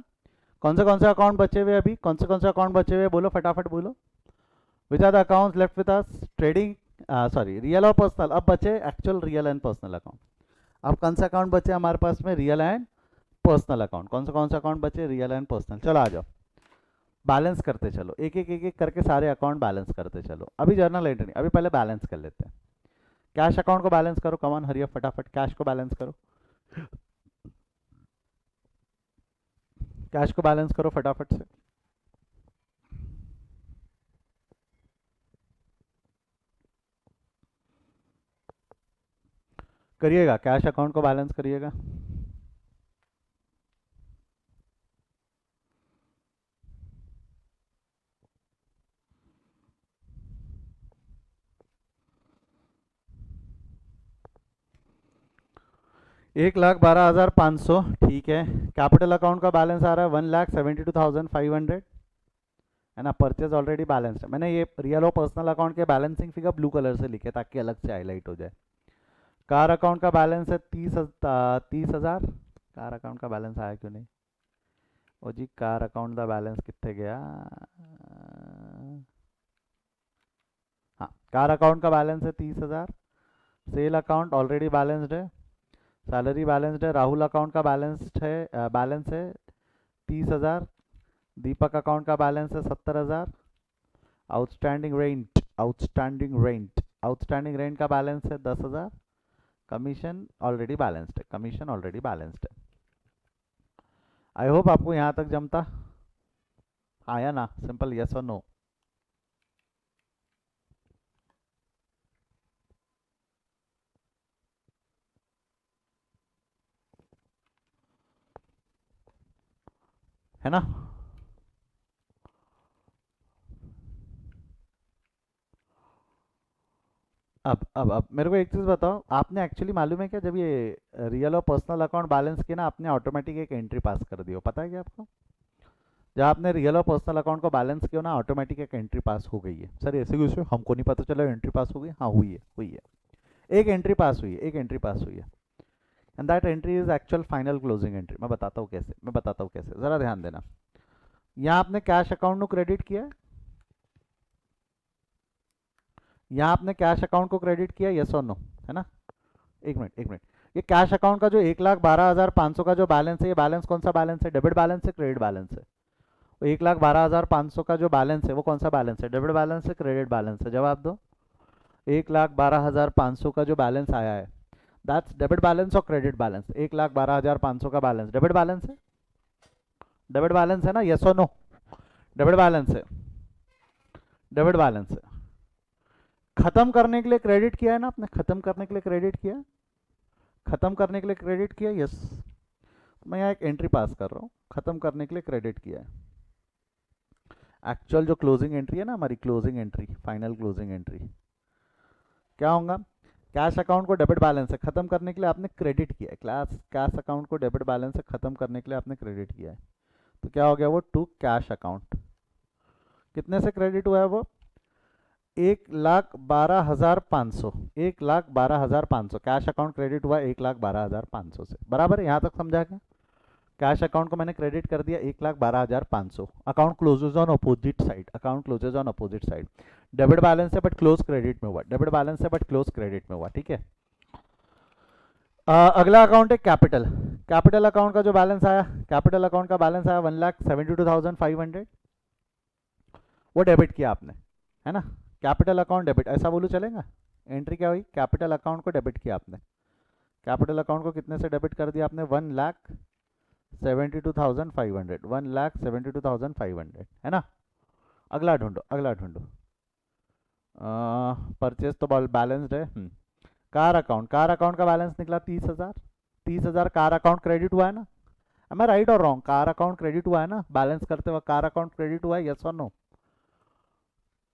कौन से अकाउंट बचे हुए अभी, कौन से अकाउंट बचे हुए, बोलो फटाफट बोलो। Which are the accounts left with us? Trading, sorry real और पर्सनल। अब बचे actual real and personal account. अब कौन सा अकाउंट बचे हमारे पास में? Real and personal account. कौन सा अकाउंट बचे? Real and personal. चलो आ जाओ, बैलेंस करते चलो, एक एक करके सारे अकाउंट बैलेंस करते चलो। अभी जर्नल एंट्री नहीं, अभी पहले बैलेंस कर लेते हैं। कैश अकाउंट को बैलेंस करो, कमान हरिया फटाफट कैश को बैलेंस करो। कैश को बैलेंस करो फटाफट से। करिएगा, कैश अकाउंट को बैलेंस करिएगा। एक लाख 12,500, ठीक है। कैपिटल अकाउंट का बैलेंस आ रहा है 1,72,500, है ना? परचेज ऑलरेडी बैलेंस्ड है। मैंने ये रियल और पर्सनल अकाउंट के बैलेंसिंग फिगर ब्लू कलर से लिखे ताकि अलग से हाईलाइट हो जाए। कार अकाउंट का बैलेंस है 30,000। कार अकाउंट का बैलेंस आया क्यों नहीं? ओ जी, कार अकाउंट का बैलेंस कितने गया? हाँ, कार अकाउंट का बैलेंस है 30,000। सेल अकाउंट ऑलरेडी बैलेंस्ड है। सैलरी बैलेंस्ड है। राहुल अकाउंट का बैलेंस है 30,000। दीपक अकाउंट का बैलेंस है 70,000। आउटस्टैंडिंग रेंट का बैलेंस है 10,000। कमीशन ऑलरेडी बैलेंस्ड है। कमीशन ऑलरेडी बैलेंस्ड है। आई होप आपको यहाँ तक जमता आया ना? सिंपल यस और नो। है ना? अब मेरे को एक चीज़ बताओ, आपने एक्चुअली मालूम है क्या, जब ये रियल और पर्सनल अकाउंट बैलेंस किया ना, आपने ऑटोमेटिक एक एंट्री पास कर दी हो, पता है क्या आपको? जब आपने रियल और पर्सनल अकाउंट को बैलेंस किया ना, ऑटोमेटिक एक एंट्री पास हो गई है। सर ऐसे कैसे? हमको नहीं पता चला एंट्री पास हो गई। हाँ हुई है, हुई है। एक एंट्री पास हुई है, एक एंट्री पास हुई है। And that entry is actual final closing entry. मैं बताता हूँ कैसे, ज़रा ध्यान देना। यहाँ आपने कैश अकाउंट को क्रेडिट किया है, यहाँ आपने कैश अकाउंट को क्रेडिट किया, यस और नो, है ना? एक मिनट एक मिनट, ये कैश अकाउंट का जो 1,12,500 का जो बैलेंस है, ये बैलेंस कौन सा बैलेंस है? डेबिट बैलेंस है, क्रेडिट बैलेंस है? तो 1,12,500 का जो बैलेंस है वो कौन सा बैलेंस है? डेबिट बैलेंस है, क्रेडिट बैलेंस है? जवाब दो। 1,12,500 का जो बैलेंस आया है, दैट्स डेबिट बैलेंस और क्रेडिट बैलेंस। 1,12,500 का बैलेंस डेबिट बैलेंस है? डेबिट बैलेंस है ना? यस और नो? डेबिट बैलेंस है, डेबिट बैलेंस है। खत्म करने के लिए क्रेडिट किया है ना आपने? खत्म करने के लिए क्रेडिट किया, खत्म करने के लिए क्रेडिट किया, यस। मैं यहाँ एक एंट्री पास कर रहा हूँ, खत्म करने के लिए क्रेडिट किया है। एक्चुअल जो क्लोजिंग एंट्री है ना हमारी, closing entry, final closing entry क्या होगा? कैश अकाउंट को डेबिट बैलेंस से खत्म करने के लिए आपने क्रेडिट किया है। कैश अकाउंट को डेबिट बैलेंस से खत्म करने के लिए आपने क्रेडिट किया है, तो क्या हो गया वो? To cash account. कितने से क्रेडिट हुआ है वो? 1,12,500। 1,12,500 कैश अकाउंट क्रेडिट हुआ 1,12,500 से। बराबर है? यहाँ तक समझा क्या? कैश अकाउंट को मैंने क्रेडिट कर दिया 1,12,500। Account closes on opposite side, account closes on opposite side. Debit balance है बट क्लोज क्रेडिट में हुआ, डेबिट बैलेंस है बट क्लोज क्रेडिट में हुआ, ठीक है। अगला अकाउंट है कैपिटल। कैपिटल अकाउंट का जो बैलेंस आया, कैपिटल अकाउंट का बैलेंस आया 1,72,500। वो डेबिट किया आपने, है ना? कैपिटल अकाउंट डेबिट, ऐसा बोलूँ चलेगा? एंट्री क्या हुई? कैपिटल अकाउंट को डेबिट किया आपने। कैपिटल अकाउंट को कितने से डेबिट कर दिया आपने? 1,72,500। 1,72,500, है ना? अगला ढूंढो, अगला ढूंढो। परचेज तो बैलेंस्ड है। कार अकाउंट, कार अकाउंट का बैलेंस निकला 30,000। 30,000 कार अकाउंट क्रेडिट हुआ है ना? मैं राइट और रॉन्ग? कार अकाउंट क्रेडिट हुआ है ना बैलेंस करते वक्त? कार अकाउंट क्रेडिट हुआ है, यस और no?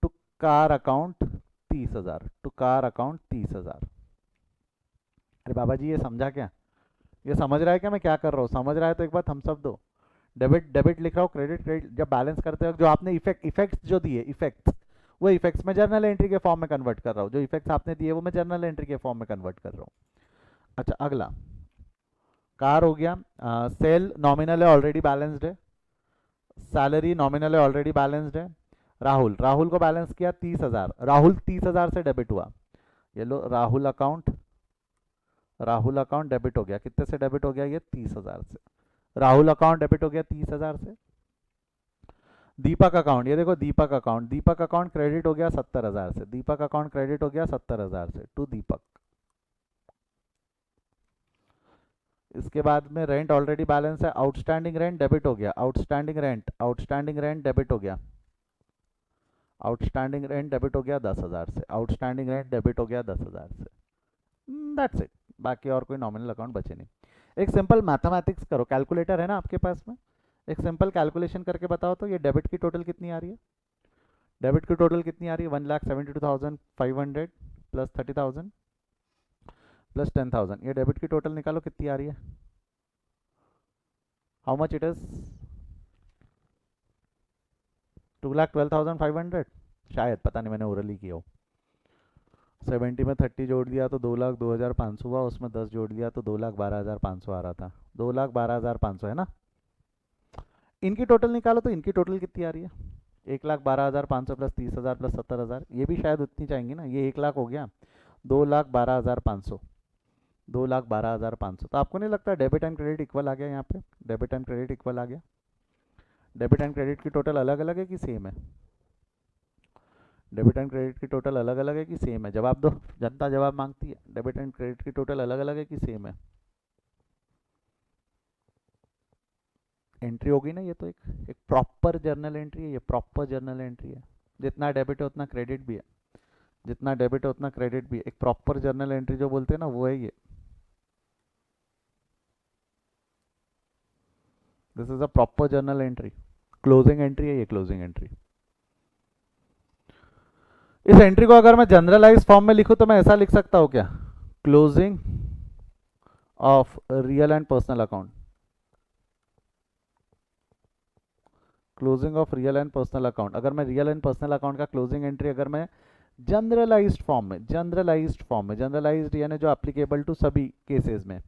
To car account 30,000, to car account 30,000। अरे बाबा जी, ये समझा क्या? ये समझ रहा है क्या मैं क्या कर रहा हूँ? समझ रहा है तो एक बार थम्स अप दो। डेबिट डेबिट लिख रहा हूँ, क्रेडिट क्रेडिट। जब बैलेंस करते वक्त जो आपने इफेक्ट्स जो दिए, इफेक्ट्स वो इफेक्ट्स में जर्नल एंट्री के फॉर्म में कन्वर्ट कर रहा हूँ, जो इफेक्ट्स आपने दिए वो मैं जर्नल एंट्री के फॉर्म में कन्वर्ट कर रहा हूँ। अच्छा अगला कार हो गया, सेल नॉमिनल है ऑलरेडी बैलेंस्ड है, सैलरी नॉमिनल है ऑलरेडी बैलेंस्ड है। राहुल, राहुल को बैलेंस किया 30,000, राहुल 30,000 से डेबिट हुआ, ये लो Rahul account, Rahul account debit हो गया, कितने से डेबिट हो गया ये 30,000 से, राहुल अकाउंट डेबिट हो गया 30,000 से। दीपक अकाउंट, ये देखो दीपक अकाउंट, दीपक अकाउंट क्रेडिट हो गया 70,000 से, दीपक अकाउंट क्रेडिट हो गया 70,000 से टू दीपक। इसके बाद में रेंट ऑलरेडी बैलेंस है, आउटस्टैंडिंग रेंट डेबिट हो गया, outstanding rent, outstanding rent debit हो गया, आउटस्टैंडिंग रेंट डेबिट हो गया 10,000 से, आउटस्टैंडिंग रेंट डेबिट हो गया 10,000 से। दैट्स इट, बाकी और कोई नॉमिनल अकाउंट बचे नहीं। एक सिंपल मैथमेटिक्स करो, कैलकुलेटर है ना आपके पास में, एक सिंपल कैलकुलेशन करके बताओ तो ये डेबिट की टोटल कितनी आ रही है, डेबिट की टोटल कितनी आ रही है 1,72,500 प्लस 30,000 प्लस 10,000, ये डेबिट की टोटल निकालो कितनी आ रही है, हाउ मच इट इज 2,12,500 शायद, पता नहीं मैंने ओरली किया हो। 70 में 30 जोड़ दिया तो 2,02,500 हुआ, उसमें 10 जोड़ दिया तो 2,12,500 आ रहा था, 2,12,500 है ना। इनकी टोटल निकालो तो इनकी टोटल कितनी आ रही है 1,12,500 प्लस 30,000 प्लस 70,000, ये भी शायद उतनी चाहेंगी ना, ये 1 लाख हो गया, 2,12,500, 2,12,500। तो आपको नहीं लगता डेबिट एंड क्रेडिट इक्वल आ गया यहाँ पे, डेबिट एंड क्रेडिट इक्वल आ गया, डेबिट एंड क्रेडिट की टोटल अलग अलग है कि सेम है, डेबिट एंड क्रेडिट की टोटल अलग अलग है कि सेम है, जवाब दो, जनता जवाब मांगती है, डेबिट एंड क्रेडिट की टोटल अलग अलग है कि सेम है। एंट्री होगी ना ये तो एक प्रॉपर जर्नल एंट्री है, ये प्रॉपर जर्नल एंट्री है, जितना डेबिट है उतना क्रेडिट भी है, जितना डेबिट है उतना क्रेडिट भी है, एक प्रॉपर जर्नल एंट्री जो बोलते हैं ना वो है ये, this is a proper journal entry, closing entry है ये, क्लोजिंग एंट्री। इस एंट्री को अगर मैं जनरलाइज फॉर्म में लिखूं तो मैं ऐसा लिख सकता हूं क्या, closing of real and personal account, closing of real and personal account, अगर मैं रियल एंड पर्सनल अकाउंट का क्लोजिंग एंट्री अगर मैं जनरलाइज्ड फॉर्म में, जनरलाइज्ड फॉर्म में, जनरलाइज्ड यानी जो एप्लीकेबल टू सभी केसेस में,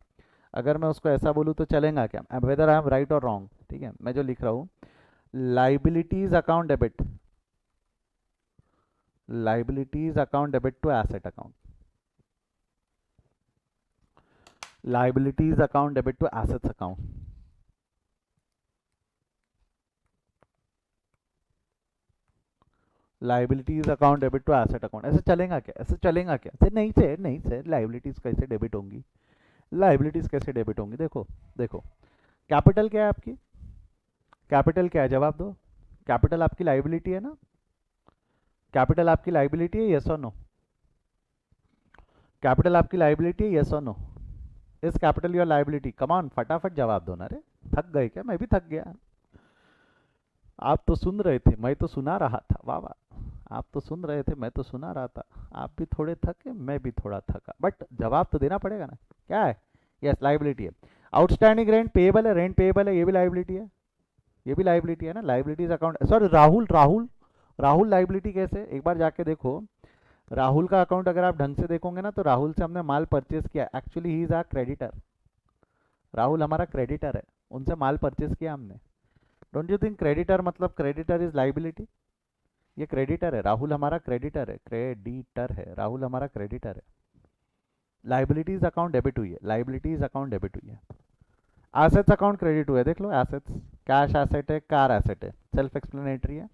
अगर मैं उसको ऐसा बोलूँ तो चलेगा क्या, वेदर आई एम राइट और रॉन्ग, ठीक है, मैं जो लिख रहा हूँ liabilities account debit, liabilities account debit to asset account, liabilities account debit to assets account, liabilities account debit to asset account, ऐसे चलेगा क्या, ऐसे चलेगा क्या, सर नहीं सर, नहीं सर, लाइबिलिटीज कैसे डेबिट होंगी, लाइबिलिटीज कैसे डेबिट होंगी, देखो देखो, कैपिटल क्या है आपकी, कैपिटल क्या है जवाब दो, कैपिटल आपकी लाइबिलिटी है ना, कैपिटल आपकी लाइबिलिटी है, यस और नो, कैपिटल आपकी लाइबिलिटी है, यस और नो, इस capital your liability, come on फटाफट जवाब दो ना रे, थक गए क्या, मैं भी थक गया, आप तो सुन रहे थे मैं तो सुना रहा था, वाह वाह, आप तो सुन रहे थे मैं तो सुना रहा था, आप भी थोड़े थके मैं भी थोड़ा थका, बट जवाब तो देना पड़ेगा ना, क्या है, यस लाइबिलिटी है, आउटस्टैंडिंग रेंट पेएबल है, रेंट पेएबल है, ये भी लाइबिलिटी है, ये भी लाइबिलिटी है ना, liabilities account, sorry Rahul, Rahul, Rahul liability कैसे, एक बार जाके देखो, राहुल का अकाउंट अगर आप ढंग से देखोगे ना तो राहुल से हमने माल परचेज किया, actually he is a creditor, Rahul हमारा क्रेडिटर है, उनसे माल परचेज किया हमने, डोंट यू थिंक क्रेडिटर मतलब क्रेडिटर इज लाइबिलिटी, ये क्रेडिटर है, राहुल हमारा क्रेडिटर है, क्रेडिटर है, राहुल हमारा क्रेडिटर है, लाइबिलिटीज अकाउंट डेबिट हुई है, लाइबिलिटीज अकाउंट डेबिट हुई है, एसेट्स अकाउंट क्रेडिट हुआ है, देख लो एसेट्स, कैश एसेट है, कार एसेट है, सेल्फ एक्सप्लेनेटरी है।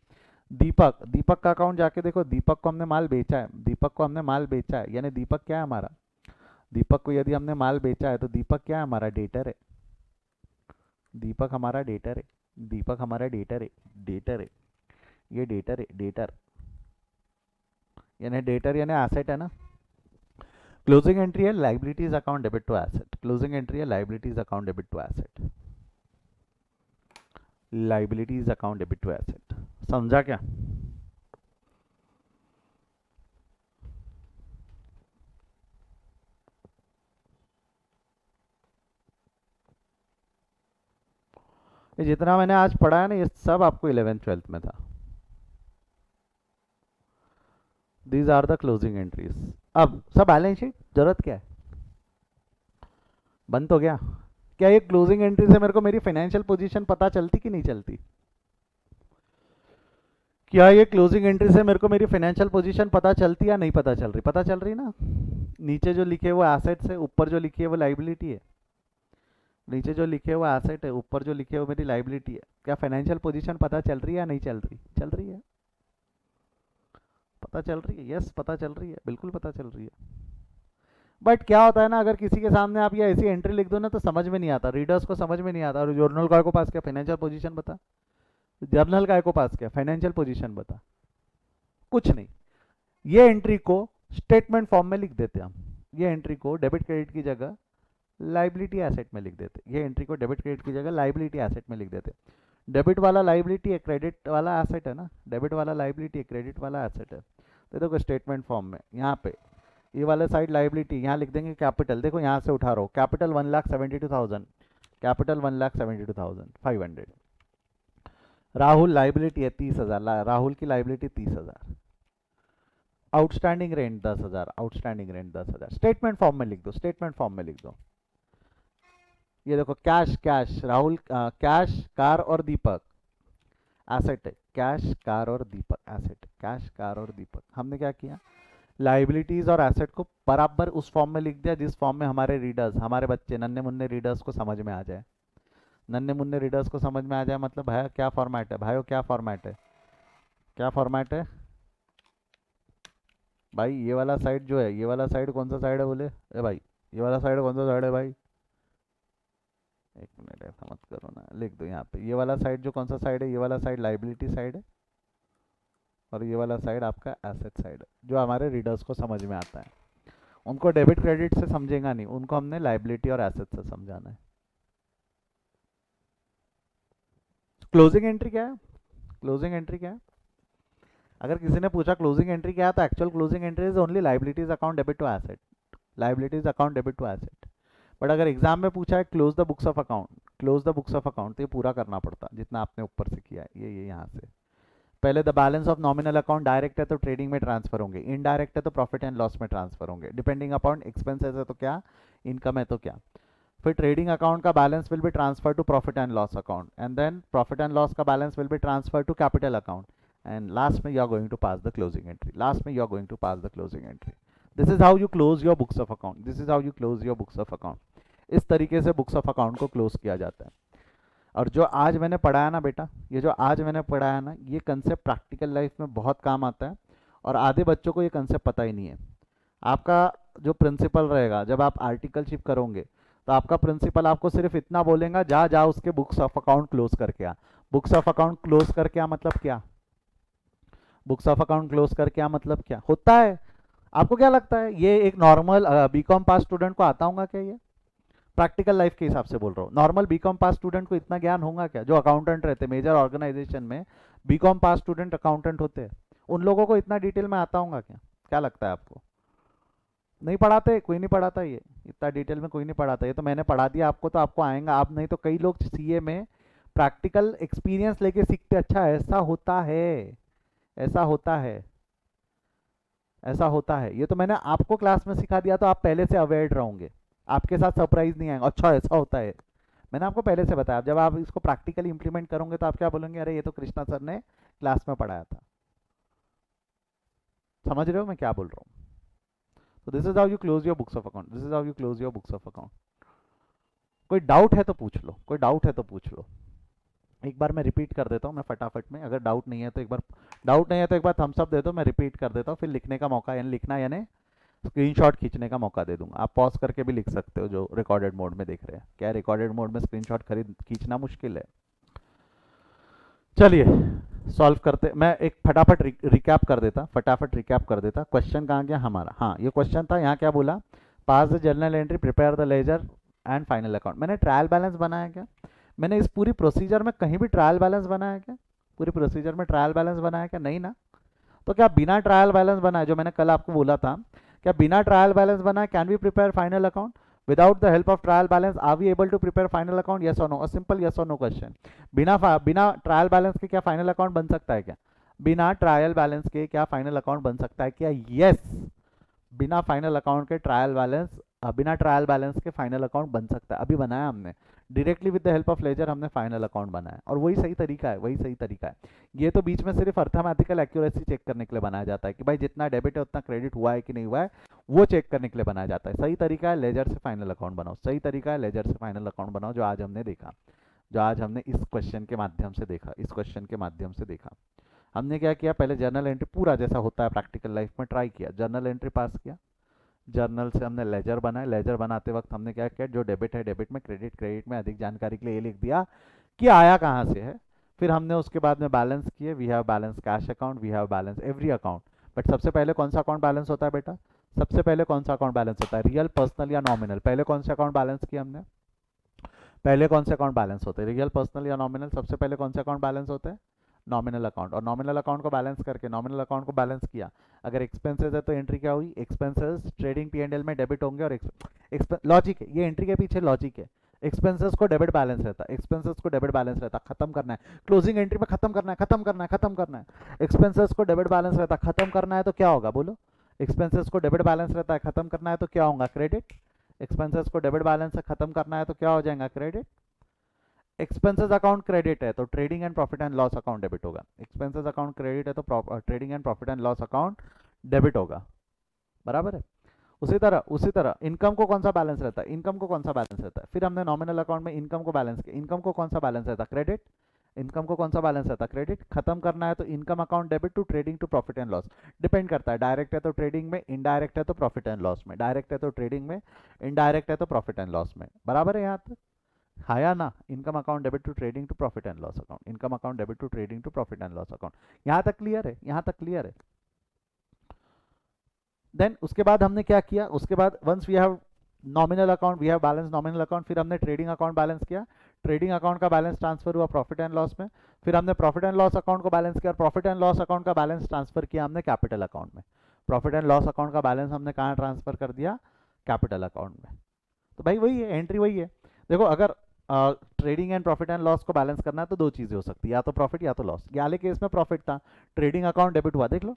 दीपक, दीपक का अकाउंट जाके देखो, दीपक को हमने माल बेचा है, दीपक को हमने माल बेचा है, यानी दीपक क्या है हमारा, दीपक को यदि हमने माल बेचा है तो दीपक क्या है हमारा, डेटर है, दीपक हमारा डेटर है, दीपक हमारा डेटर है, डेटर है, ये डेटर है, डेटर यानी डेटर यानी एसेट है ना। क्लोजिंग एंट्री है liabilities account debit to asset, closing entry है liabilities account debit to asset, liabilities account debit to asset, समझा क्या। ये जितना मैंने आज पढ़ा है ना ये सब आपको 11th 12th में था, these are the closing entries. अब सब बैलेंस शीट जरूरत क्या है, बंद तो गया। क्या ये क्लोजिंग एंट्री से मेरे को मेरी फाइनेंशियल पोजीशन पता चलती कि नहीं चलती? क्या ये क्लोजिंग एंट्री से मेरे को मेरी फाइनेंशियल पोजीशन पता चलती या नहीं पता चल रही? पता चल रही ना। नीचे जो लिखे वो एसेट्स है, ऊपर जो लिखी है वो लाइबिलिटी है। नीचे जो लिखे हुआ एसेट है, ऊपर जो लिखे हुआ मेरी लाइबिलिटी है। क्या फाइनेंशियल पोजीशन पता चल रही है या नहीं चल रही? चल रही है, पता चल रही है। यस, पता चल रही है, बिल्कुल पता चल रही है। बट क्या होता है ना, अगर किसी के सामने आप ये ऐसी एंट्री लिख दो ना तो समझ में नहीं आता, रीडर्स को समझ में नहीं आता। और जर्नल काय को पास किया, फाइनेंशियल पोजीशन बता। जर्नल काय को पास किया, फाइनेंशियल पोजीशन बता, कुछ नहीं। ये एंट्री को स्टेटमेंट फॉर्म में लिख देते हम। ये एंट्री को डेबिट क्रेडिट की जगह लाइबिलिटी एसेट में लिख देते। ये एंट्री को डेबिट क्रेडिट की जगह लाइबिलिटी एसेट में लिख देते। डेबिट वाला लाइबिलिटी है, क्रेडिट वाला एसेट है ना। डेबिट वाला लाइबिलिटी है, क्रेडिट वाला एसेट है। तो देखो स्टेटमेंट फॉर्म में यहाँ पे ये वाले साइड लाइबिलिटी, यहाँ लिख देंगे कैपिटल। देखो यहाँ से उठा रहा हूँ, कैपिटल 1,72,000, कैपिटल 1,72,500। राहुल लाइबिलिटी है 30,000, राहुल की liability 30,000। Outstanding rent 10,000, outstanding rent 10,000। Statement form में लिख दो, स्टेटमेंट फॉर्म में लिख दो। ये देखो cash, cash Rahul, cash car और दीपक एसेट है। कैश कार और दीपक एसेट, कैश कार और दीपक। हमने क्या किया, लाइबिलिटीज और एसेट को बराबर उस फॉर्म में लिख दिया जिस फॉर्म में हमारे रीडर्स, हमारे बच्चे नन्हे मुन्ने रीडर्स को समझ में आ जाए। नन्हे मुन्ने रीडर्स को समझ में आ जाए मतलब भाई क्या फॉर्मेट है, भाइयों क्या फॉर्मेट है, क्या फॉर्मेट है भाई। ये वाला साइड जो है, ये वाला साइड कौन सा साइड है बोले? ए भाई ये वाला साइड कौन सा साइड है भाई? एक मिनट, ऐसा मत करो ना, लिख दो यहाँ पे। ये वाला साइड जो कौन सा साइड है, ये वाला साइड लाइबिलिटी साइड है और ये वाला साइड आपका एसेट साइड है, जो हमारे रीडर्स को समझ में आता है। उनको डेबिट क्रेडिट से समझेगा नहीं, उनको हमने लाइबिलिटी और एसेट से समझाना है। क्लोजिंग एंट्री क्या है? क्लोजिंग एंट्री क्या है? अगर किसी ने पूछा क्लोजिंग एंट्री क्या है, तो actual closing entry is only liabilities account debit to asset, liabilities account debit to asset. But अगर एग्जाम में पूछा है close the books of account, close the books of account, तो ये पूरा करना पड़ता जितना आपने ऊपर से किया है। ये यहाँ से पहले the balance of nominal account direct है तो ट्रेडिंग में ट्रांसफर होंगे, इनडायरेक्ट है तो प्रॉफिट एंड लॉस में ट्रांसफर होंगे, डिपेंडिंग अपॉन एक्सपेंसेस है तो क्या, इनकम है तो क्या। फिर ट्रेडिंग अकाउंट का balance will be transfer to profit and loss account, and then profit and loss का balance will be transfer to capital account, and last में you are going to pass the closing entry. Last में you are going to pass the closing entry. This is how you close your books of account, this is how you close your books of account. इस तरीके से books of account को close किया जाता है। और जो आज मैंने पढ़ाया ना बेटा, ये जो आज मैंने पढ़ाया ना, ये कंसेप्ट प्रैक्टिकल लाइफ में बहुत काम आता है। और आधे बच्चों को ये कंसेप्ट पता ही नहीं है। आपका जो प्रिंसिपल रहेगा जब आप आर्टिकलशिप करोगे, तो आपका प्रिंसिपल आपको सिर्फ इतना बोलेगा, जा जा उसके बुक्स ऑफ अकाउंट क्लोज करके आ। बुक्स ऑफ अकाउंट क्लोज करके आ मतलब क्या? बुक्स ऑफ अकाउंट क्लोज करके आ मतलब क्या होता है? आपको क्या लगता है ये एक नॉर्मल बीकॉम पास स्टूडेंट को आता होगा क्या? ये प्रैक्टिकल लाइफ के हिसाब से बोल रहा हूँ। नॉर्मल बीकॉम पास स्टूडेंट को इतना ज्ञान होगा क्या? जो अकाउंटेंट रहते हैं मेजर ऑर्गेनाइजेशन में, बीकॉम पास स्टूडेंट अकाउंटेंट होते हैं, उन लोगों को इतना डिटेल में आता होगा क्या? क्या लगता है आपको? नहीं पढ़ाते, कोई नहीं पढ़ाता, ये इतना डिटेल में कोई नहीं पढ़ाता। ये तो मैंने पढ़ा दिया आपको तो आपको आएगा। आप नहीं तो कई लोग सीए में प्रैक्टिकल एक्सपीरियंस लेके सीखते। अच्छा ऐसा होता है, ऐसा होता है, ऐसा होता है। ये तो मैंने आपको क्लास में सिखा दिया तो आप पहले से अवेयर रहोगे, आपके साथ सरप्राइज नहीं आएगा। अच्छा ऐसा होता है, मैंने आपको पहले से बताया। जब आप इसको प्रैक्टिकली इंप्लीमेंट करोगे तो आप क्या बोलेंगे, अरे ये तो कृष्णा सर ने क्लास में पढ़ाया था। समझ रहे हो मैं क्या बोल रहा हूँ? तो this is how you close your books of account, this is how you close your books of account. कोई डाउट है तो पूछ लो, कोई डाउट है तो पूछ लो। एक बार मैं रिपीट कर देता हूँ, मैं फटाफट में, अगर डाउट नहीं है तो एक बार, डाउट नहीं है तो एक बार थम्स अप दे दो। मैं रिपीट कर देता हूँ, फिर लिखने का मौका, यानी लिखना यानी स्क्रीनशॉट खींचने का मौका दे दूंगा। आप पॉज करके भी लिख सकते हो जो रिकॉर्डेड मोड में देख रहे हैं। क्या रिकॉर्डेड मोड में स्क्रीनशॉट खींचना मुश्किल है? चलिए सॉल्व करते। मैं एक फटाफट रिकैप कर देता, फटाफट रिकैप कर देता। क्वेश्चन कहाँ गया हमारा? हाँ ये क्वेश्चन था, यहाँ क्या बोला, pass the journal entry, prepare the ledger and final account. मैंने ट्रायल बैलेंस बनाया क्या? मैंने इस पूरी प्रोसीजर में कहीं भी ट्रायल बैलेंस बनाया क्या? पूरी प्रोसीजर में ट्रायल बैलेंस बनाया क्या? नहीं ना। तो क्या बिना ट्रायल बैलेंस बनाए, जो मैंने कल आपको बोला था, क्या बिना ट्रायल बैलेंस बनाए can we prepare final account? Without the help of trial balance are we able to prepare final account? Yes और नो, सिंपल यस और नो क्वेश्चन। बिना ट्रायल बैलेंस के क्या फाइनल अकाउंट बन सकता है क्या? बिना ट्रायल बैलेंस के क्या फाइनल अकाउंट बन सकता है क्या? यस, बिना फाइनल अकाउंट के ट्रायल बैलेंस, बिना ट्रायल बैलेंस के फाइनल अकाउंट बन सकता है। अभी बनाया हमने directly with the help of ledger, हमने फाइनल अकाउंट बनाया और वही सही तरीका है, वही सही तरीका है। ये तो बीच में सिर्फ अर्थमेटिकल एक्यूरेसी चेक करने के लिए बनाया जाता है कि भाई जितना डेबिट है उतना क्रेडिट हुआ है कि नहीं हुआ है, वो चेक करने के लिए बनाया जाता है। सही तरीका है लेजर से फाइनल अकाउंट बनाओ, सही तरीका है लेजर से फाइनल अकाउंट बनाओ, जो आज हमने देखा, जो आज हमने इस क्वेश्चन के माध्यम से देखा, इस क्वेश्चन के माध्यम से देखा। हमने क्या किया, पहले जर्नल एंट्री पूरा जैसा होता है प्रैक्टिकल लाइफ में ट्राई किया, जर्नल एंट्री पास किया, जर्नल से हमने लेजर बनाया, लेजर बनाते वक्त हमने क्या किया, जो डेबिट है डेबिट में, क्रेडिट क्रेडिट में, अधिक जानकारी के लिए ये लिख दिया कि आया कहाँ से है। फिर हमने उसके बाद में बैलेंस किए, we have balance cash account, we have balance every account. But सबसे पहले कौन सा अकाउंट बैलेंस होता है बेटा? सबसे पहले कौन सा अकाउंट बैलेंस होता है? रियल, पर्सनल या नॉमिनल? पहले कौन से अकाउंट बैलेंस किया हमने? पहले कौन से अकाउंट बैलेंस होते हैं? रियल, पर्सनल या नॉमिनल? सबसे पहले कौन से अकाउंट बैलेंस होते हैं? Nominal account. और नॉमिनल अकाउंट को बैलेंस करके, नॉमिनल अकाउंट को बैलेंस किया, अगर एक्सपेंसेस है तो एंट्री क्या हुई? एक्सपेंसेस ट्रेडिंग पी&एल में डेबिट होंगे, और लॉजिक है, ये एंट्री के पीछे लॉजिक है। एक्सपेंसेस को डेबिट बैलेंस रहता है, एक्सपेंसेस को डेबिट बैलेंस रहता है, खत्म करना है क्लोजिंग एंट्री में, खत्म करना है, खत्म करना है, खत्म करना है। एक्सपेंसेस को डेबिट बैलेंस रहता है, खत्म करना है तो क्या होगा बोलो? एक्सपेंसेस को डेबिट बैलेंस रहता है, खत्म करना है तो क्या होगा? क्रेडिट। एक्सपेंसेस को डेबिट बैलेंस से खत्म करना है तो क्या हो जाएगा? क्रेडिट। एक्सपेंसेस अकाउंट क्रेडिट है तो trading and profit and loss account debit होगा। एक्सपेंसेस अकाउंट क्रेडिट है तो trading and profit and loss account debit होगा, बराबर है। उसी तरह इनकम को कौन सा बैलेंस रहता है? इनकम को कौन सा बैलेंस रहता है? फिर हमने नॉमिनल अकाउंट में इनकम को बैलेंस किया, इनकम को कौन सा बैलेंस रहता है? क्रेडिट। इनकम को कौन सा बैलेंस रहता है? क्रेडिट। खत्म करना है तो income account debit to trading to profit and loss. Depend करता है, डायरेक्ट है तो ट्रेडिंग में, इनडायरेक्ट है तो प्रॉफिट एंड लॉस में, डायरेक्ट है तो ट्रेडिंग में, इनडायरेक्ट है तो प्रॉफिट एंड लॉस में, बराबर है यहाँ तक? हाँ या ना? Income account debit to trading to profit and loss account, income account debit to trading to profit and loss account. यहाँ तक क्लियर है? यहाँ तक क्लियर है? देन उसके बाद हमने क्या किया, उसके बाद once we have nominal account, we have balance nominal account, फिर हमने ट्रेडिंग अकाउंट बैलेंस किया, ट्रेडिंग अकाउंट का बैलेंस ट्रांसफर हुआ प्रॉफिट एंड लॉस में, फिर हमने प्रॉफिट एंड लॉस अकाउंट को बैलेंस किया, और प्रॉफिट एंड लॉस अकाउंट का बैलेंस ट्रांसफर किया हमने कैपिटल अकाउंट में। प्रॉफिट एंड लॉस अकाउंट का बैलेंस हमने कहाँ ट्रांसफर कर दिया? कैपिटल अकाउंट में। तो भाई वही है, एंट्री वही है। देखो अगर trading and profit and loss को बैलेंस करना है तो दो चीज़ें हो सकती है, या तो प्रॉफिट या तो लॉस। ये वाले केस में प्रॉफिट था, ट्रेडिंग अकाउंट डेबिट हुआ, देख लो,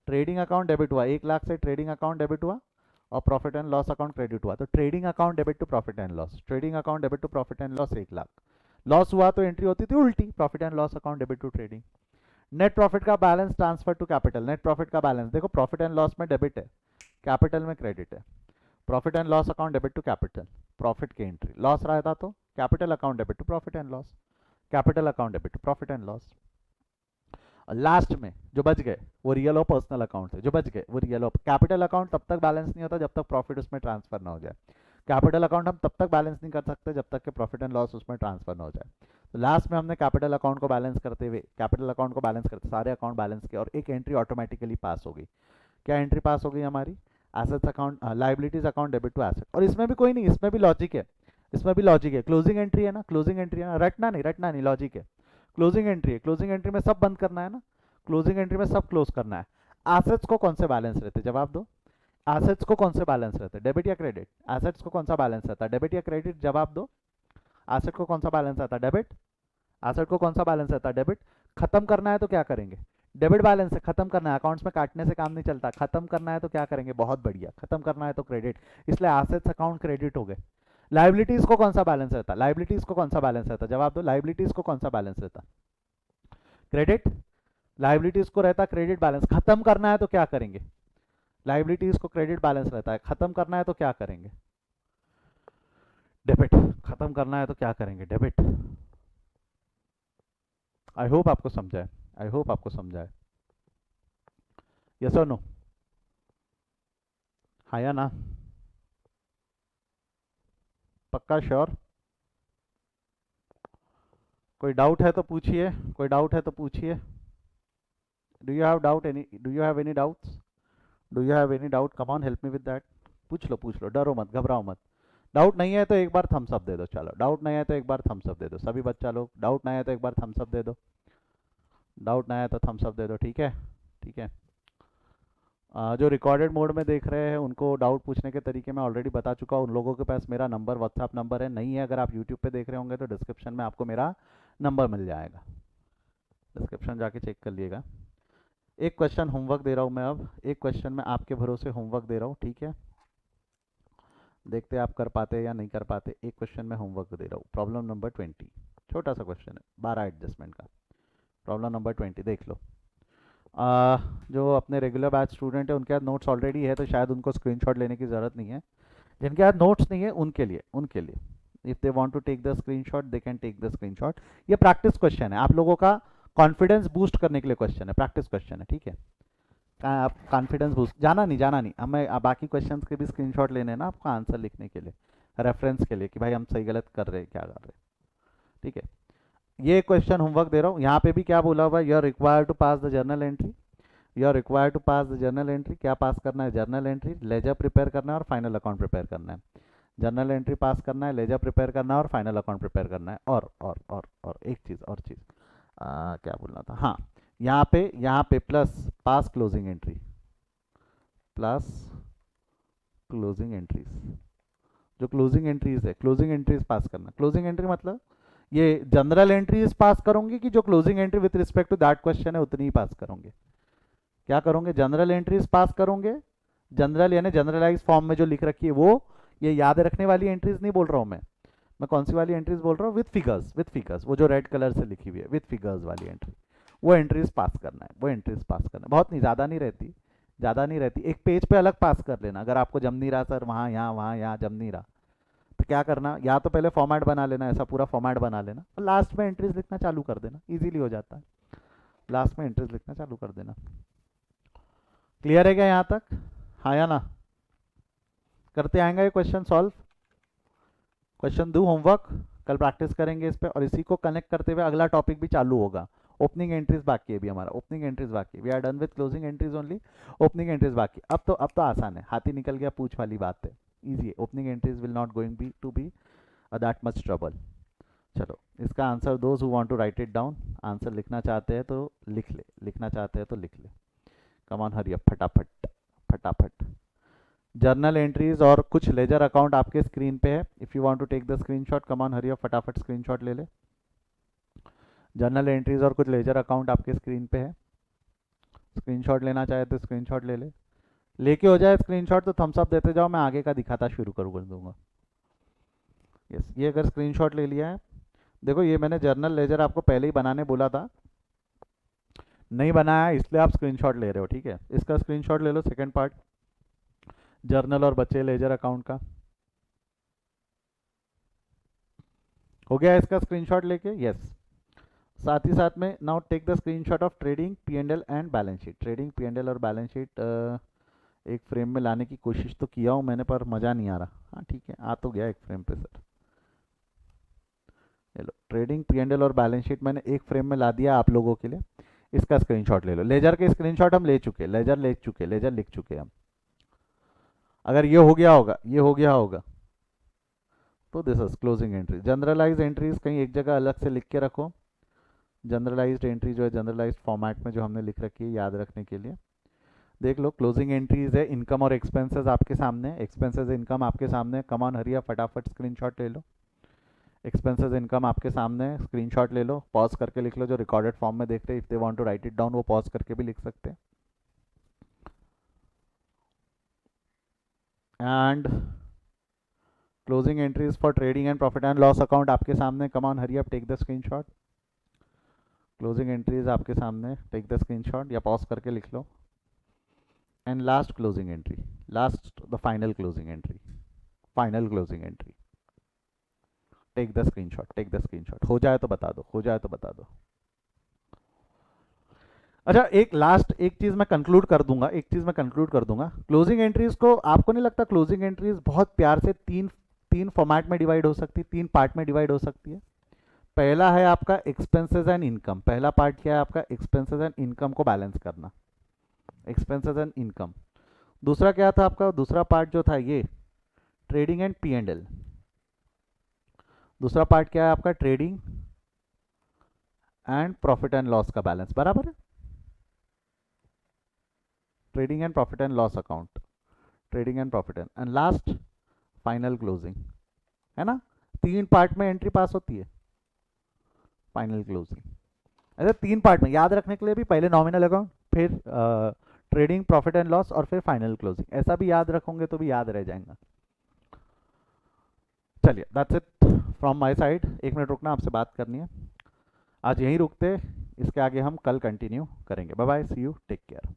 ट्रेडिंग अकाउंट डेबिट हुआ, 1 लाख से ट्रेडिंग अकाउंट डेबिट हुआ और profit and loss account credit हुआ, तो trading account debit to profit and loss, trading account debit to profit and loss 1 lakh. Loss हुआ तो एंट्री होती थी उल्टी, profit and loss account debit to trading. Net profit का balance transfer to capital, net profit का balance देखो, profit and loss में debit है, कैपिटल में क्रेडिट है, profit and loss account debit to capital, profit की एंट्री, लॉस रहता तो capital account debit to profit and loss, capital account debit to profit and loss. और last में जो बच गए वो रियल और पर्सनल अकाउंट है, जो बच गए वो रियल और कैपिटल अकाउंट तब तक बैलेंस नहीं होता जब तक प्रॉफिट उसमें ट्रांसफर ना हो जाए। कैपिटल अकाउंट हम तब तक बैलेंस नहीं कर सकते जब तक कि प्रॉफिट एंड लॉस उसमें ट्रांसफर ना हो जाए। तो लास्ट में हमने कैपिटल अकाउंट को बैलेंस करते हुए, कैपिटल अकाउंट को बैलेंस करते सारे अकाउंट बैलेंस किए और एक एंट्री ऑटोमेटिकली पास हो गई। क्या एंट्री पास हो गई हमारी? Assets account, liabilities account debit to asset. और इसमें भी कोई नहीं, इसमें भी लॉजिक है, इसमें भी लॉजिक है। क्लोजिंग एंट्री है ना, क्लोजिंग एंट्री है ना, रटना नहीं, लॉजिक है। क्लोजिंग एंट्री है, क्लोजिंग एंट्री में सब बंद करना है ना, क्लोजिंग एंट्री में सब क्लोज करना है। एसेट्स को कौन से बैलेंस रहते? जवाब दो। एसेट्स को कौन से बैलेंस रहते? डेबिट या क्रेडिट? एसेट्स को कौन सा बैलेंस रहता है, डेबिट या क्रेडिट? जवाब दो। एसेट को कौन सा बैलेंस रहता है? डेबिट। एसेट को कौन सा बैलेंस रहता है? डेबिट। खत्म करना है तो क्या करेंगे? डेबिट बैलेंस से खत्म करना है, अकाउंट्स में काटने से काम नहीं चलता, खत्म करना है तो क्या करेंगे? बहुत बढ़िया, खत्म करना है तो क्रेडिट, इसलिए एसेट्स अकाउंट क्रेडिट हो गए। लाइबिलिटीज को कौन सा बैलेंस रहता? लाइबिलिटीज को कौन सा बैलेंस रहता? जवाब दो। लाइबिलिटीज को कौन सा बैलेंस रहता? क्रेडिट। लाइबिलिटीज को रहता क्रेडिट बैलेंस। खत्म करना है तो क्या करेंगे? लाइबिलिटीज को क्रेडिट बैलेंस रहता है, खत्म करना है तो क्या करेंगे? डेबिट। खत्म करना है तो क्या करेंगे? डेबिट। आई होप आपको समझाए, आई होप आपको समझाए। यस और नो? हाँ या ना? पक्का श्योर? कोई डाउट है तो पूछिए, कोई डाउट है तो पूछिए। Do you have doubt any, do you have any doubts? Do you have any doubt? Come on, help me with that. पूछ लो, डरो मत, घबराओ मत। डाउट नहीं है तो एक बार थम्स अप दे दो, चलो डाउट नहीं है तो एक बार थम्स अप दे दो सभी बच्चा लोग, डाउट नहीं है तो एक बार थम्स अप दे दो, डाउट नहीं है तो थम्स अप दे दो, ठीक है? ठीक है। जो रिकॉर्डेड मोड में देख रहे हैं उनको डाउट पूछने के तरीके मैं ऑलरेडी बता चुका हूँ। उन लोगों के पास मेरा नंबर, व्हाट्सअप नंबर है, नहीं है अगर आप यूट्यूब पे देख रहे होंगे तो डिस्क्रिप्शन में आपको मेरा नंबर मिल जाएगा, डिस्क्रिप्शन जाके चेक कर लिएगा। एक क्वेश्चन होमवर्क दे रहा हूँ मैं, अब एक क्वेश्चन में आपके भरोसे होमवर्क दे रहा हूँ, ठीक है? देखते हैं आप कर पाते हैं या नहीं कर पाते। एक क्वेश्चन में होमवर्क दे रहा हूँ, प्रॉब्लम नंबर 20, छोटा सा क्वेश्चन है 12 एडजस्टमेंट का। प्रॉब्लम नंबर 20 देख लो। जो अपने रेगुलर बैच स्टूडेंट है उनके पास नोट्स ऑलरेडी है, तो शायद उनको स्क्रीनशॉट लेने की ज़रूरत नहीं है। जिनके पास नोट्स नहीं है उनके लिए if they want to take the screenshot they can take the screenshot. ये प्रैक्टिस क्वेश्चन है, आप लोगों का कॉन्फिडेंस बूस्ट करने के लिए क्वेश्चन है, प्रैक्टिस क्वेश्चन है, ठीक है? आप कॉन्फिडेंस बूस्ट, जाना नहीं हमें बाकी क्वेश्चंस के भी स्क्रीनशॉट लेने हैं ना आपको, आंसर लिखने के लिए, रेफरेंस के लिए कि भाई हम सही गलत कर रहे हैं, क्या कर रहे हैं, ठीक है? ये क्वेश्चन होमवर्क दे रहा हूँ, यहाँ पे भी क्या बोला हुआ है, you are required to pass the journal entry. You are required to pass the journal entry, क्या पास करना है? जर्नल एंट्री, लेजर प्रिपेयर करना है और फाइनल अकाउंट प्रिपेयर करना है। जर्नल एंट्री पास करना है, लेजर प्रिपेयर करना है और फाइनल अकाउंट प्रिपेयर करना है। और एक चीज़ और चीज़, क्या बोलना था, हाँ, यहाँ पे plus pass closing entry, plus closing entries, जो क्लोजिंग एंट्रीज है, क्लोजिंग एंट्रीज पास करना। क्लोजिंग एंट्री मतलब ये जनरल एंट्रीज पास करोगे कि जो closing entry with respect to that question है उतनी ही पास करोगे? क्या करोगे? जनरल एंट्रीज पास करोगे, जनरल यानी जनरलाइज फॉर्म में जो लिख रखी है वो, ये याद रखने वाली एंट्रीज नहीं बोल रहा हूँ मैं कौन सी वाली एंट्रीज बोल रहा हूँ? विथ फिगर्स, वो जो रेड कलर से लिखी हुई है विथ फिगर्स वाली एंट्री, वो एंट्रीज पास करना है, वो एंट्रीज पास करना है। बहुत नहीं, ज़्यादा नहीं रहती, एक पेज पे अलग पास कर लेना। अगर आपको जम नहीं रहा सर वहाँ यहाँ जम नहीं रहा, तो क्या करना, या तो पहले फॉर्मेट बना लेना, ऐसा पूरा फॉर्मेट बना लेना और लास्ट में एंट्रीज लिखना चालू कर देना, इजीली हो जाता है। लास्ट में एंट्रीज लिखना चालू कर देना। क्लियर है क्या यहाँ तक? हाँ या ना? करते आएंगे ये क्वेश्चन सॉल्व, क्वेश्चन दो होमवर्क, कल प्रैक्टिस करेंगे इस पे, और इसी को कनेक्ट करते हुए अगला टॉपिक भी चालू होगा। ओपनिंग एंट्रीज बाकी है भी हमारा, ओपनिंग एंट्रीज बाकी, we are done with closing entries only, opening entries बाकी। अब तो आसान है, हाथी निकल गया पूछ वाली बात है, इजी है। Opening entries will not going be to be that much trouble. चलो, इसका answer those who want to write it down, answer लिखना चाहते हैं तो लिख ले, लिखना चाहते हैं तो लिख ले। कम ऑन हरी अप, फटाफट फटाफट। जर्नल एंट्रीज और कुछ लेजर अकाउंट आपके स्क्रीन पे है, if you want to take the screenshot come on hurry up, फटाफट स्क्रीनशॉट ले ले। जर्नल एंट्रीज और कुछ लेजर अकाउंट आपके स्क्रीन पे है, स्क्रीनशॉट लेना चाहे तो स्क्रीनशॉट ले ले। लेके हो जाए स्क्रीनशॉट तो थम्स अप देते जाओ, मैं आगे का दिखाता शुरू कर दूंगा। यस, ये अगर स्क्रीनशॉट ले लिया है, देखो ये मैंने जर्नल लेजर आपको पहले ही बनाने बोला था, नहीं बनाया इसलिए आप स्क्रीनशॉट ले रहे हो, ठीक है? इसका स्क्रीनशॉट ले लो, सेकंड पार्ट जर्नल और बचे लेजर अकाउंट का। हो गया इसका स्क्रीनशॉट लेके? यस। साथ ही साथ में now take the screenshot of trading P&L and balance sheet. Trading P&L और बैलेंस शीट एक फ्रेम में लाने की कोशिश तो किया हूँ मैंने, पर मज़ा नहीं आ रहा। हाँ ठीक है, आ तो गया एक फ्रेम पे सर। चलो, ट्रेडिंग P&L और बैलेंस शीट मैंने एक फ्रेम में ला दिया आप लोगों के लिए, इसका स्क्रीनशॉट ले लो। लेजर के स्क्रीनशॉट हम ले चुके, लेजर लिख चुके हम। अगर ये हो गया होगा तो this is closing entry. Journalise entries कहीं एक जगह अलग से लिख के रखो, जनरलाइज्ड एंट्री जो है जनरलाइज्ड फॉर्मेट में जो हमने लिख रखी है याद रखने के लिए। देख लो, क्लोजिंग एंट्रीज है, इनकम और एक्सपेंसेस आपके सामने, एक्सपेंसेस इनकम आपके सामने, कम ऑन हरिया फटाफट स्क्रीनशॉट ले लो। एक्सपेंसेस इनकम आपके सामने, स्क्रीनशॉट ले लो, पॉज करके लिख लो। जो रिकॉर्डेड फॉर्म में देख रहे हैं, if they want to write it down वो पॉज करके भी लिख सकते हैं। And closing entries for trading and profit and loss account आपके सामने, come on hurry up take the screenshot. Closing entries आपके सामने, टेक द स्क्रीनशॉट या पॉज करके लिख लो। And last closing entry, last the final closing entry, final closing entry, take the screenshot. हो जाए तो बता दो। अच्छा, एक चीज मैं कंक्लूड कर दूंगा, क्लोजिंग एंट्रीज को आपको नहीं लगता क्लोजिंग एंट्रीज बहुत प्यार से तीन तीन फॉर्मेट में डिवाइड हो सकती है, तीन पार्ट में डिवाइड हो सकती है? पहला है आपका एक्सपेंसेस एंड इनकम, पहला पार्ट क्या है आपका? एक्सपेंसेस एंड इनकम को बैलेंस करना, एक्सपेंसेस एंड इनकम। दूसरा क्या था आपका? दूसरा पार्ट जो था ये ट्रेडिंग एंड P&L। दूसरा पार्ट क्या है आपका? Trading and profit and loss का बैलेंस, बराबर है? Trading and profit and loss account, trading and profit and last final closing, है ना? तीन पार्ट में एंट्री पास होती है, फाइनल क्लोजिंग। अच्छा, तीन पार्ट में याद रखने के लिए भी पहले नॉमिनल अकाउंट, फिर ट्रेडिंग प्रॉफिट एंड लॉस और फिर फाइनल क्लोजिंग, ऐसा भी याद रखोगे तो भी याद रह जाएगा। चलिए that's it from my side. 1 minute रुकना, आपसे बात करनी है। आज यहीं रुकते, इसके आगे हम कल कंटिन्यू करेंगे। Bye bye, see you, take care.